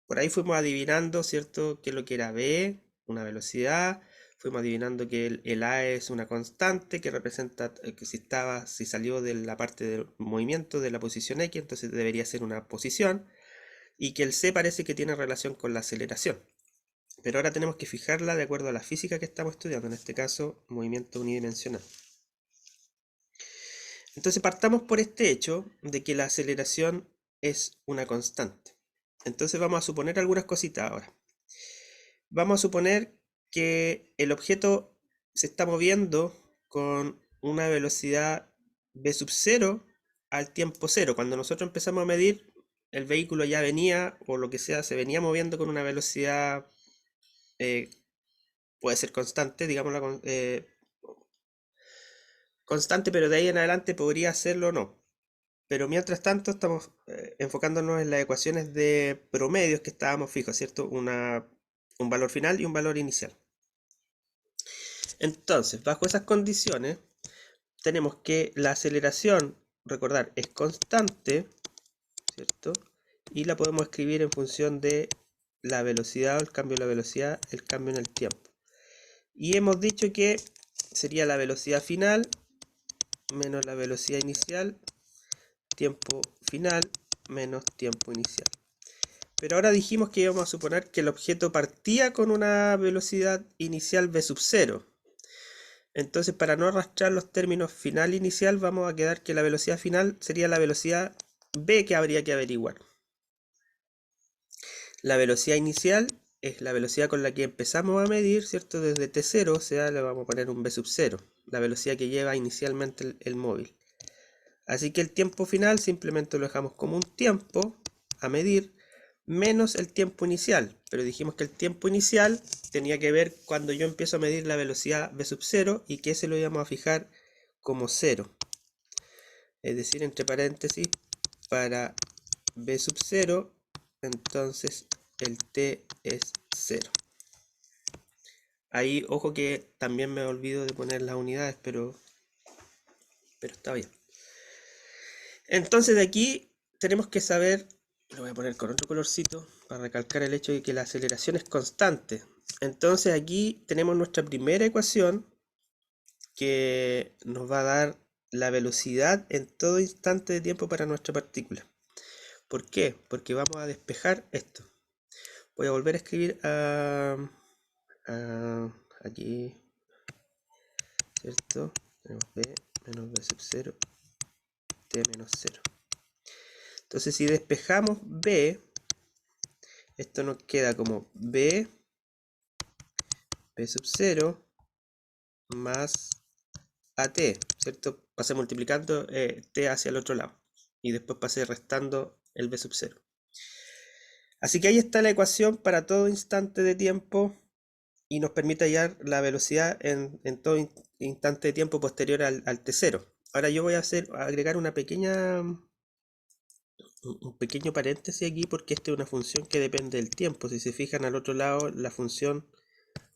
Por ahí fuimos adivinando, ¿cierto?, qué es lo que era B, una velocidad. Fuimos adivinando que el A es una constante que representa que si salió de la parte del movimiento de la posición X, entonces debería ser una posición. Y que el C parece que tiene relación con la aceleración. Pero ahora tenemos que fijarla de acuerdo a la física que estamos estudiando, en este caso, movimiento unidimensional. Entonces partamos por este hecho de que la aceleración es una constante. Entonces vamos a suponer algunas cositas ahora. Vamos a suponer que el objeto se está moviendo con una velocidad v sub 0 al tiempo 0. Cuando nosotros empezamos a medir, el vehículo ya venía, o lo que sea, se venía moviendo con una velocidad, puede ser constante, digámoslo, constante, pero de ahí en adelante podría serlo o no. Pero mientras tanto estamos enfocándonos en las ecuaciones de promedios que estábamos fijos, ¿cierto? Un valor final y un valor inicial. Entonces, bajo esas condiciones, tenemos que la aceleración, recordar, es constante, ¿cierto? Y la podemos escribir en función de la velocidad o el cambio de la velocidad, el cambio en el tiempo. Y hemos dicho que sería la velocidad final menos la velocidad inicial, tiempo final menos tiempo inicial. Pero ahora dijimos que íbamos a suponer que el objeto partía con una velocidad inicial v sub 0. Entonces, para no arrastrar los términos final e inicial, vamos a quedar que la velocidad final sería la velocidad v que habría que averiguar. La velocidad inicial es la velocidad con la que empezamos a medir, ¿cierto? Desde t0, o sea, le vamos a poner un v sub 0, la velocidad que lleva inicialmente el móvil. Así que el tiempo final simplemente lo dejamos como un tiempo a medir menos el tiempo inicial. Pero dijimos que el tiempo inicial tenía que ver cuando yo empiezo a medir la velocidad v sub 0 y que ese lo íbamos a fijar como 0. Es decir, entre paréntesis, para v sub 0, entonces el t es 0. Ahí, ojo que también me olvido de poner las unidades, pero está bien. Entonces de aquí tenemos que saber, lo voy a poner con otro colorcito para recalcar el hecho de que la aceleración es constante. Entonces aquí tenemos nuestra primera ecuación que nos va a dar la velocidad en todo instante de tiempo para nuestra partícula. ¿Por qué? Porque vamos a despejar esto. Voy a volver a escribir aquí, ¿cierto? Tenemos B menos B sub 0, T menos 0. Entonces si despejamos B, esto nos queda como B sub 0 más AT, ¿cierto? Pasé multiplicando T hacia el otro lado y después pasé restando el B sub 0. Así que ahí está la ecuación para todo instante de tiempo y nos permite hallar la velocidad en todo instante de tiempo posterior al T0. Ahora yo voy a agregar un pequeño paréntesis aquí porque esta es una función que depende del tiempo. Si se fijan al otro lado, la función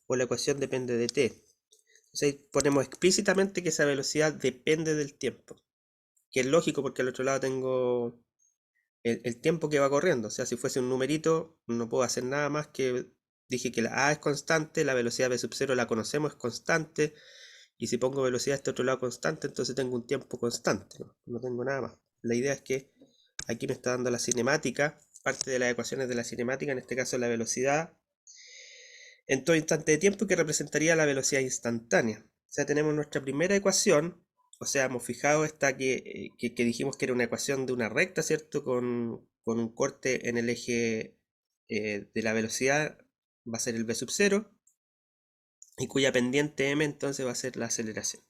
o la ecuación depende de t. Entonces ahí ponemos explícitamente que esa velocidad depende del tiempo. Que es lógico porque al otro lado tengo el tiempo que va corriendo. O sea, si fuese un numerito, no puedo hacer nada más que... Dije que la A es constante, la velocidad B sub 0 la conocemos, es constante. Y si pongo velocidad a este otro lado constante, entonces tengo un tiempo constante. No tengo nada más. La idea es que aquí me está dando la cinemática, parte de las ecuaciones de la cinemática, en este caso la velocidad en todo instante de tiempo, que representaría la velocidad instantánea. O sea, tenemos nuestra primera ecuación, o sea, hemos fijado esta que dijimos que era una ecuación de una recta, ¿cierto? Con un corte en el eje de la velocidad, va a ser el v sub 0, y cuya pendiente m entonces va a ser la aceleración.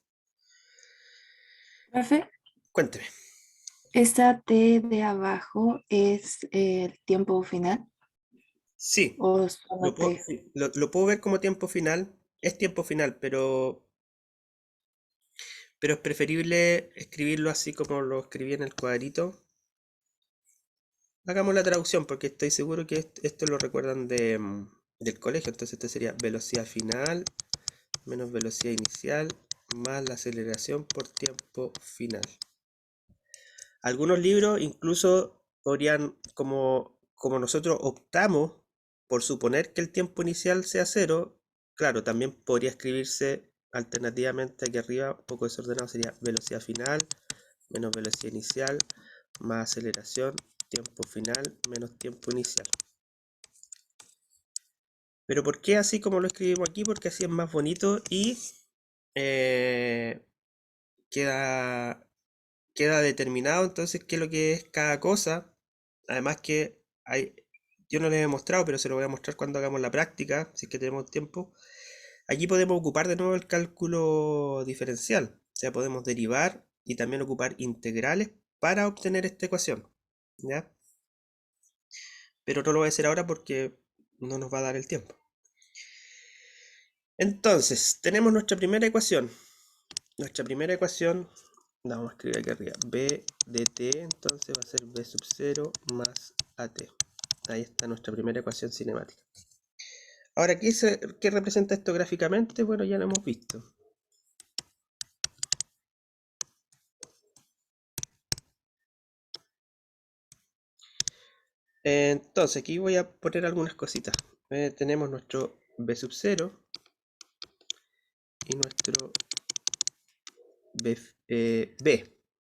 Profe, Cuénteme. ¿esa T de abajo es el tiempo final Sí, o solo T? lo puedo ver como tiempo final. Es tiempo final, pero es preferible escribirlo así como lo escribí en el cuadrito. Hagamos la traducción porque estoy seguro que esto lo recuerdan del colegio. Entonces esto sería velocidad final menos velocidad inicial más la aceleración por tiempo final. Algunos libros incluso podrían, como nosotros optamos por suponer que el tiempo inicial sea 0, claro, también podría escribirse alternativamente aquí arriba, un poco desordenado, sería velocidad final menos velocidad inicial más aceleración, tiempo final menos tiempo inicial. Pero ¿por qué así como lo escribimos aquí? Porque así es más bonito y queda determinado entonces qué es lo que es cada cosa. Además que yo no les he mostrado, pero se lo voy a mostrar cuando hagamos la práctica, si es que tenemos tiempo. Aquí podemos ocupar de nuevo el cálculo diferencial. O sea, podemos derivar y también ocupar integrales para obtener esta ecuación. ¿Ya? Pero no lo voy a hacer ahora porque no nos va a dar el tiempo. Entonces, tenemos nuestra primera ecuación. Nuestra primera ecuación, la vamos a escribir aquí arriba. B de t, entonces va a ser b sub 0 más at. Ahí está nuestra primera ecuación cinemática. Ahora, ¿qué representa esto gráficamente? Bueno, ya lo hemos visto. Entonces, aquí voy a poner algunas cositas. Tenemos nuestro b sub 0 y nuestro b.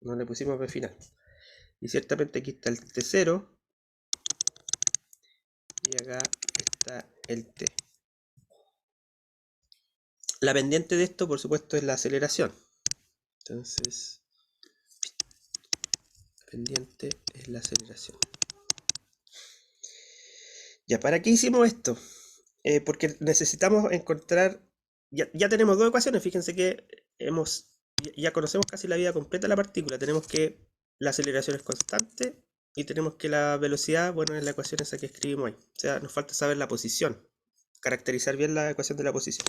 No le pusimos b final. Y ciertamente aquí está el t0 y acá está el t. La pendiente de esto, por supuesto, es la aceleración. Entonces, la pendiente es la aceleración. Ya, ¿para qué hicimos esto? Porque necesitamos encontrar... Ya tenemos dos ecuaciones, fíjense que ya conocemos casi la vida completa de la partícula. Tenemos que la aceleración es constante y tenemos que la velocidad, bueno, es la ecuación esa que escribimos ahí. O sea, nos falta saber la posición, caracterizar bien la ecuación de la posición.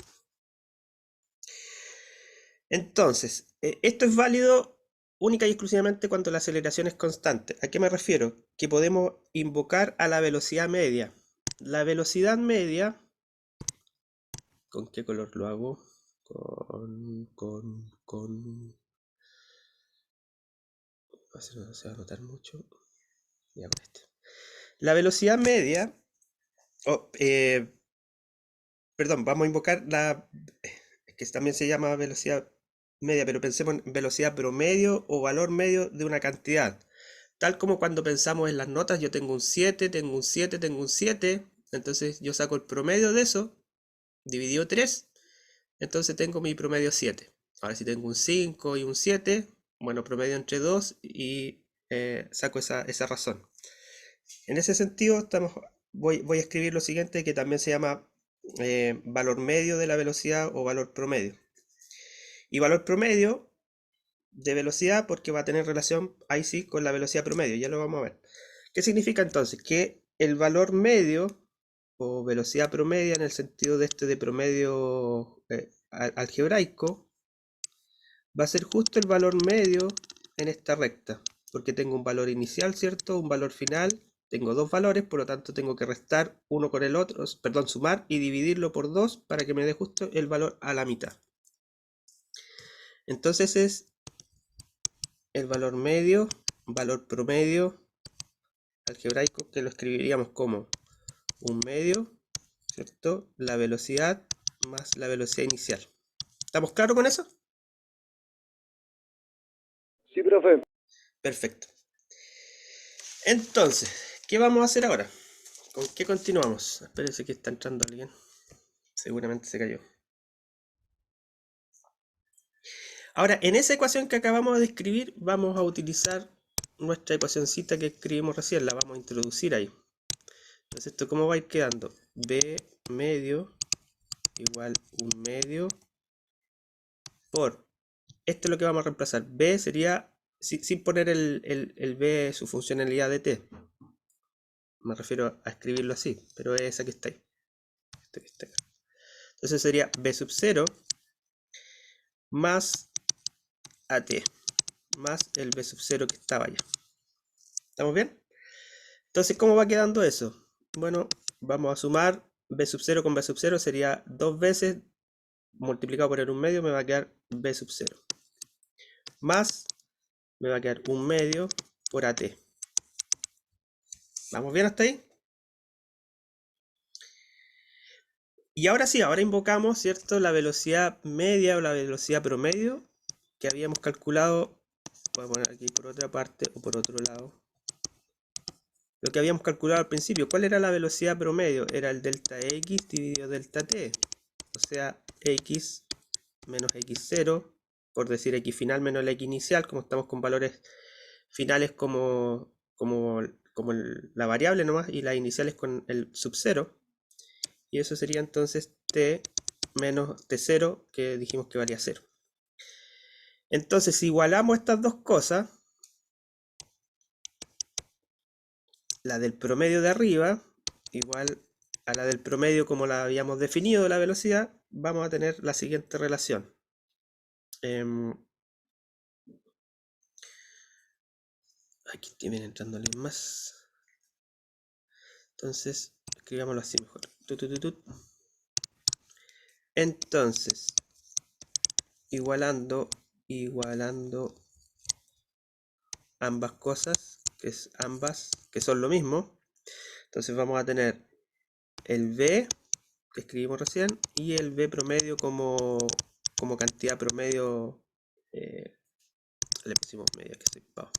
Entonces, esto es válido única y exclusivamente cuando la aceleración es constante. ¿A qué me refiero? Que podemos invocar a la velocidad media. La velocidad media ¿Con qué color lo hago? No se va a notar mucho. Ya con este. La velocidad media. Perdón, vamos a invocar que también se llama velocidad media, pero pensemos en velocidad promedio o valor medio de una cantidad. Tal como cuando pensamos en las notas, yo tengo un 7, tengo un 7, tengo un 7. Entonces yo saco el promedio de eso, dividido 3. Entonces tengo mi promedio 7. Ahora si tengo un 5 y un 7, bueno, promedio entre 2 y saco esa razón. En ese sentido, voy a escribir lo siguiente que también se llama valor medio de la velocidad o valor promedio. Y valor promedio de velocidad porque va a tener relación ahí sí con la velocidad promedio, ya lo vamos a ver. ¿Qué significa entonces? Que el valor medio o velocidad promedia en el sentido de de promedio algebraico va a ser justo el valor medio en esta recta, porque tengo un valor inicial, ¿cierto? Un valor final, tengo dos valores, por lo tanto tengo que restar uno con el otro, perdón, sumar y dividirlo por 2 para que me dé justo el valor a la mitad. Entonces es el valor medio, valor promedio algebraico, que lo escribiríamos como un medio, ¿cierto? La velocidad más la velocidad inicial. ¿Estamos claros con eso? Sí, profe. Perfecto. Entonces, ¿qué vamos a hacer ahora? ¿Con qué continuamos? Espérense que está entrando alguien. Seguramente se cayó. Ahora, en esa ecuación que acabamos de escribir, vamos a utilizar nuestra ecuacioncita que escribimos recién. La vamos a introducir ahí. Entonces, ¿esto cómo va a ir quedando? B medio igual un medio por... Esto es lo que vamos a reemplazar. B sería, sin poner el B, su funcionalidad de t. Me refiero a escribirlo así, pero es esa que está ahí. Esta que está acá. Entonces sería B sub 0 más AT, más el B sub 0 que estaba allá. ¿Estamos bien? Entonces, ¿cómo va quedando eso? Bueno, vamos a sumar B sub 0 con B sub 0, sería 2 veces multiplicado por el 1 medio, me va a quedar B sub 0. Más, me va a quedar 1 medio por AT. ¿Vamos bien hasta ahí? Y ahora sí, ahora invocamos, ¿cierto? La velocidad media o la velocidad promedio que habíamos calculado. Voy a poner aquí por otra parte o por otro lado. Lo que habíamos calculado al principio. ¿Cuál era la velocidad promedio? Era el delta x dividido delta t. O sea, x menos x0, por decir x final menos la x inicial, como estamos con valores finales como la variable nomás, y las iniciales con el sub 0. Y eso sería entonces t menos t0, que dijimos que valía 0. Entonces, si igualamos estas dos cosas, la del promedio de arriba, igual a la del promedio como la habíamos definido de la velocidad, vamos a tener la siguiente relación. Aquí viene entrando alguien más. Entonces, escribámoslo así mejor. Entonces, igualando ambas cosas, que son lo mismo. Entonces vamos a tener el B que escribimos recién y el B promedio como cantidad promedio. Le pusimos media, que soy pavo.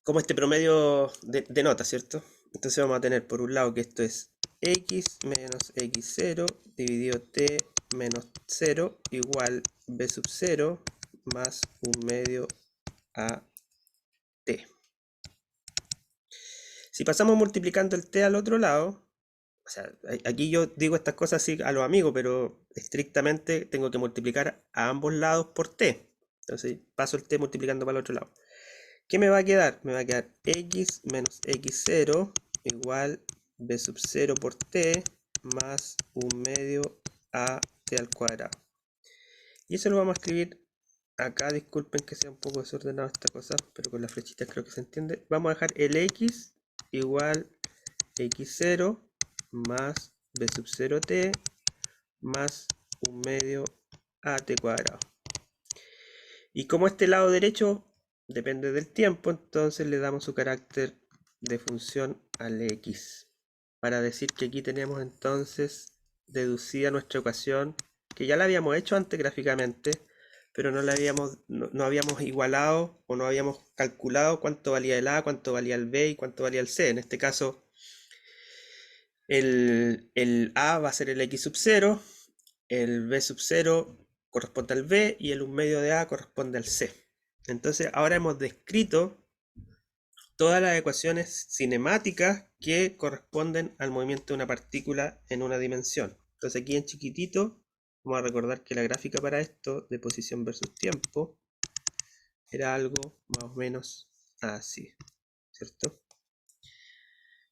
Como este promedio de nota, ¿cierto? Entonces vamos a tener por un lado que esto es x menos x0 dividido t menos 0 igual b sub 0 más 1 medio a t. Si pasamos multiplicando el t al otro lado, o sea, aquí yo digo estas cosas así a los amigos, pero estrictamente tengo que multiplicar a ambos lados por t. Entonces paso el t multiplicando para el otro lado. ¿Qué me va a quedar? Me va a quedar x menos x0 igual b sub 0 por t más 1 medio a t al cuadrado. Y eso lo vamos a escribir acá. Disculpen que sea un poco desordenado esta cosa, pero con las flechitas creo que se entiende. Vamos a dejar el x igual x0 más b sub 0t más 1/2 at cuadrado. Y como este lado derecho depende del tiempo, entonces le damos su carácter de función al x. Para decir que aquí tenemos entonces deducida nuestra ecuación, que ya la habíamos hecho antes gráficamente, pero no habíamos igualado o no habíamos calculado cuánto valía el a, cuánto valía el b y cuánto valía el c. En este caso, el a va a ser el x sub 0, el b sub 0 corresponde al b y el 1/2 de a corresponde al c. Entonces ahora hemos descrito todas las ecuaciones cinemáticas que corresponden al movimiento de una partícula en una dimensión. Entonces aquí en chiquitito vamos a recordar que la gráfica para esto de posición versus tiempo era algo más o menos así, ¿cierto?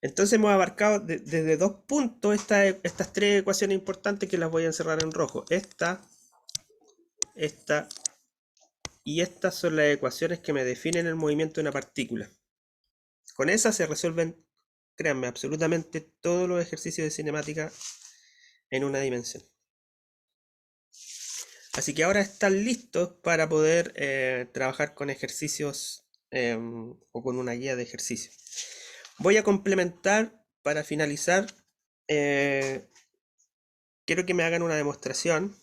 Entonces hemos abarcado desde 2 puntos estas 3 ecuaciones importantes que las voy a encerrar en rojo. Esta y estas son las ecuaciones que me definen el movimiento de una partícula. Con esas se resuelven, créanme, absolutamente todos los ejercicios de cinemática en una dimensión. Así que ahora están listos para poder trabajar con ejercicios o con una guía de ejercicio. Voy a complementar para finalizar. Quiero que me hagan una demostración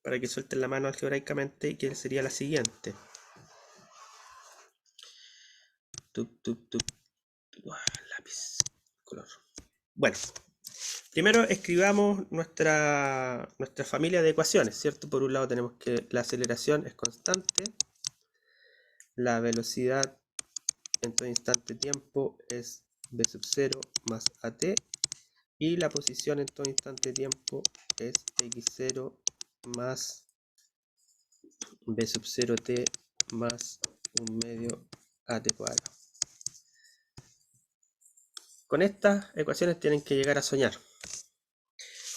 para que suelten la mano algebraicamente y que sería la siguiente. Lápiz, color. Bueno, primero escribamos nuestra familia de ecuaciones, ¿cierto? Por un lado tenemos que la aceleración es constante, la velocidad en todo instante tiempo es b sub 0 más at, y la posición en todo instante tiempo es x0 más b sub 0t más 1/2 at cuadrado. Con estas ecuaciones tienen que llegar a soñar.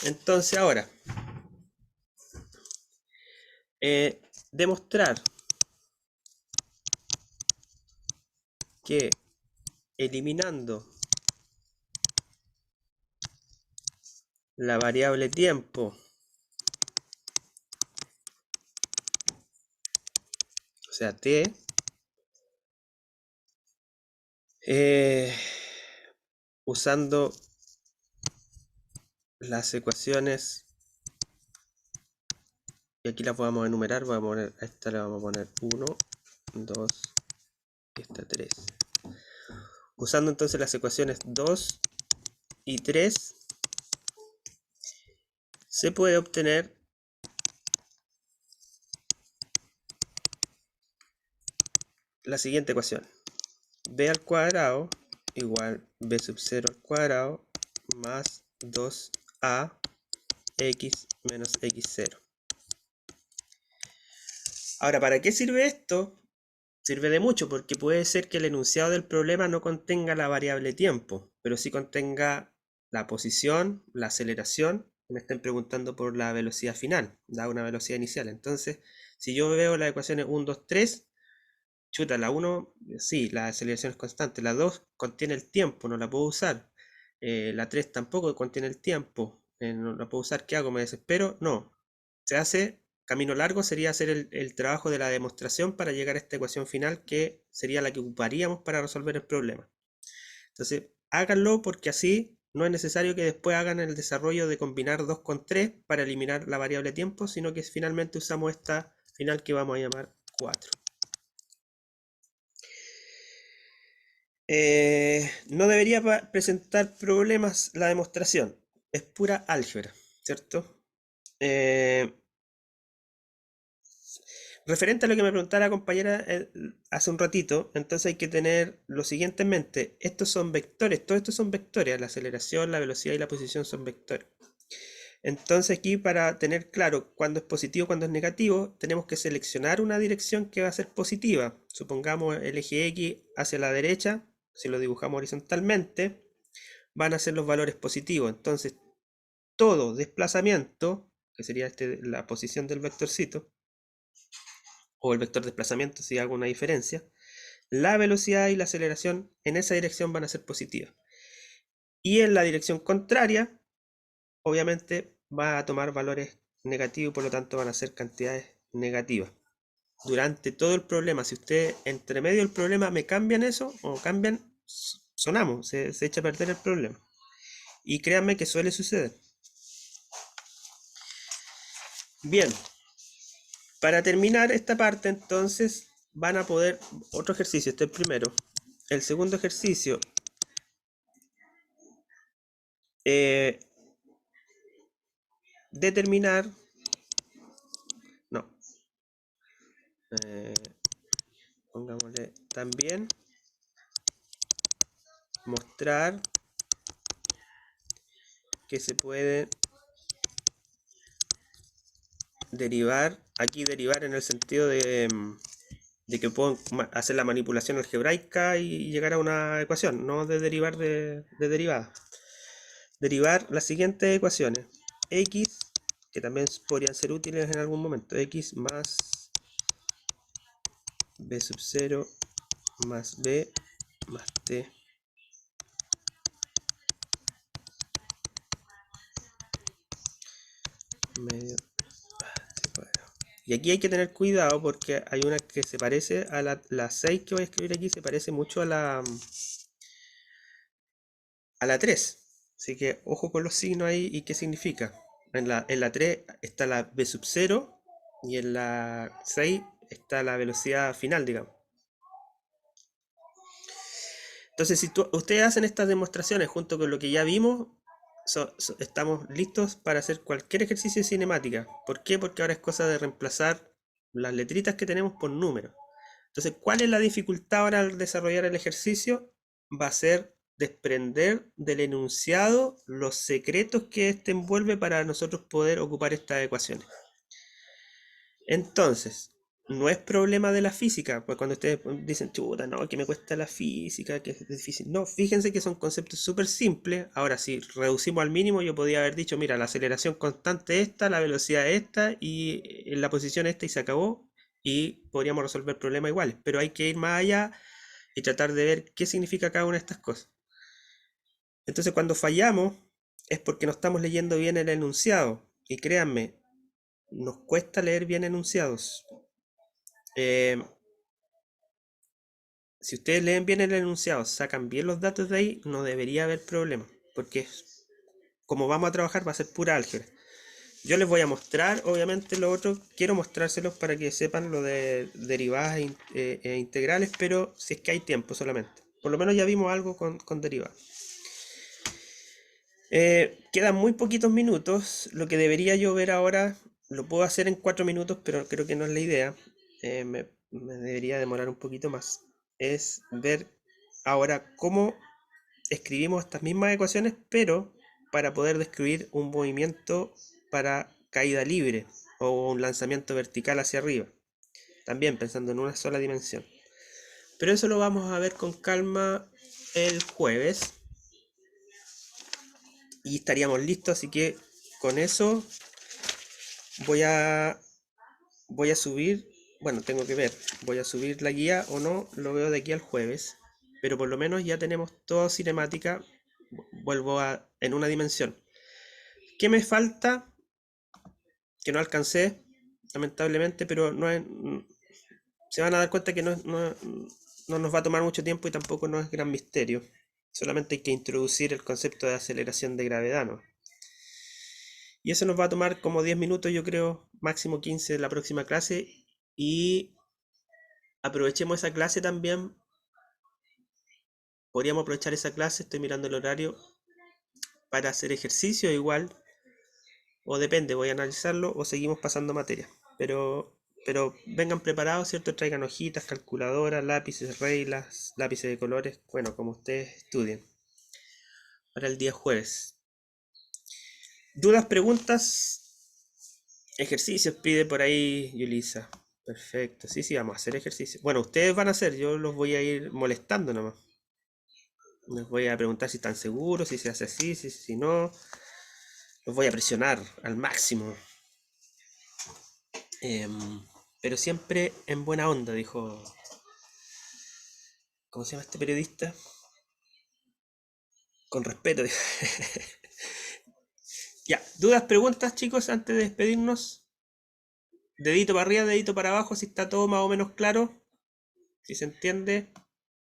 Entonces ahora, demostrar que eliminando la variable tiempo, o sea t, usando las ecuaciones, y aquí las vamos a enumerar, vamos a poner, a esta le vamos a poner 1, 2 y esta 3. Usando entonces las ecuaciones 2 y 3, se puede obtener la siguiente ecuación: b al cuadrado igual b sub 0 al cuadrado más 2a x menos x0. Ahora, ¿para qué sirve esto? Sirve de mucho, porque puede ser que el enunciado del problema no contenga la variable tiempo, pero sí contenga la posición, la aceleración, me estén preguntando por la velocidad final, da una velocidad inicial. Entonces, si yo veo las ecuaciones 1, 2, 3, chuta, la 1, sí, la aceleración es constante, la 2 contiene el tiempo, no la puedo usar, la 3 tampoco contiene el tiempo, no la puedo usar, ¿qué hago? ¿Me desespero? No, se hace, camino largo sería hacer el trabajo de la demostración para llegar a esta ecuación final, que sería la que ocuparíamos para resolver el problema. Entonces, háganlo, porque así no es necesario que después hagan el desarrollo de combinar 2 con 3 para eliminar la variable tiempo, sino que finalmente usamos esta final que vamos a llamar 4. No debería presentar problemas la demostración, es pura álgebra, ¿cierto? Referente a lo que me preguntaba la compañera hace un ratito, entonces hay que tener lo siguiente en mente: estos son vectores, todos estos son vectores, la aceleración, la velocidad y la posición son vectores. Entonces aquí, para tener claro cuándo es positivo, cuándo es negativo, tenemos que seleccionar una dirección que va a ser positiva. Supongamos el eje X hacia la derecha, si lo dibujamos horizontalmente, van a ser los valores positivos. Entonces, todo desplazamiento, que sería la posición del vectorcito, o el vector desplazamiento si hago una diferencia, la velocidad y la aceleración en esa dirección van a ser positivas. Y en la dirección contraria, obviamente va a tomar valores negativos y por lo tanto van a ser cantidades negativas. Durante todo el problema, si ustedes entre medio del problema me cambian eso o cambian, sonamos, se echa a perder el problema. Y créanme que suele suceder. Bien, para terminar esta parte entonces van a poder, otro ejercicio, este es el primero. El segundo ejercicio, determinar, no, pongámosle también, mostrar que se puede derivar, aquí derivar en el sentido de que puedo hacer la manipulación algebraica y llegar a una ecuación, no de derivar de derivada. Derivar las siguientes ecuaciones. X, que también podrían ser útiles en algún momento, x más b sub 0 más b más t medio. Y aquí hay que tener cuidado porque hay una que se parece a la 6 que voy a escribir aquí, se parece mucho a la 3. Así que ojo con los signos ahí y qué significa. En la 3 está la v sub 0 y en la 6 está la velocidad final, digamos. Entonces, si ustedes hacen estas demostraciones junto con lo que ya vimos, estamos listos para hacer cualquier ejercicio de cinemática. ¿Por qué? Porque ahora es cosa de reemplazar las letritas que tenemos por números. Entonces, ¿cuál es la dificultad ahora al desarrollar el ejercicio? Va a ser desprender del enunciado los secretos que éste envuelve para nosotros poder ocupar estas ecuaciones. Entonces, no es problema de la física, pues cuando ustedes dicen, chuta, no, que me cuesta la física, que es difícil. No, fíjense que son conceptos súper simples. Ahora, si reducimos al mínimo, yo podría haber dicho, mira, la aceleración constante esta, la velocidad esta y en la posición esta y se acabó. Y podríamos resolver problemas iguales. Pero hay que ir más allá y tratar de ver qué significa cada una de estas cosas. Entonces, cuando fallamos, es porque no estamos leyendo bien el enunciado. Y créanme, nos cuesta leer bien enunciados. Si ustedes leen bien el enunciado, sacan bien los datos de ahí, no debería haber problema, porque como vamos a trabajar va a ser pura álgebra. Yo les voy a mostrar, obviamente, lo otro, quiero mostrárselos para que sepan lo de derivadas e integrales, pero si es que hay tiempo solamente. Por lo menos ya vimos algo con derivadas. Quedan muy poquitos minutos, lo que debería yo ver ahora, lo puedo hacer en 4 minutos, pero creo que no es la idea. Me debería demorar un poquito más. Es ver ahora cómo escribimos estas mismas ecuaciones, pero para poder describir un movimiento para caída libre o un lanzamiento vertical hacia arriba. También pensando en una sola dimensión. Pero eso lo vamos a ver con calma el jueves. Y estaríamos listos, así que con eso voy a subir, bueno, tengo que ver, voy a subir la guía o no, lo veo de aquí al jueves, pero por lo menos ya tenemos toda cinemática, vuelvo en una dimensión. ¿Qué me falta? Que no alcancé, lamentablemente, pero se van a dar cuenta que no nos va a tomar mucho tiempo y tampoco no es gran misterio. Solamente hay que introducir el concepto de aceleración de gravedad, ¿no? Y eso nos va a tomar como 10 minutos, yo creo, máximo 15 en la próxima clase. Y aprovechemos esa clase también. Podríamos aprovechar esa clase, estoy mirando el horario, para hacer ejercicio igual. O depende, voy a analizarlo o seguimos pasando materia. Pero vengan preparados, ¿cierto? Traigan hojitas, calculadoras, lápices, reglas, lápices de colores. Bueno, como ustedes estudien. Para el día jueves. ¿Dudas, preguntas? Ejercicios pide por ahí Yulisa. Perfecto. Sí, sí, vamos a hacer ejercicio. Bueno, ustedes van a hacer, yo los voy a ir molestando nomás. Les voy a preguntar si están seguros, si se hace así, si no. Los voy a presionar al máximo. Pero siempre en buena onda, dijo. ¿Cómo se llama este periodista? Con respeto, dijo. Ya, dudas, preguntas, chicos, antes de despedirnos. Dedito para arriba, dedito para abajo, si está todo más o menos claro. Si se entiende.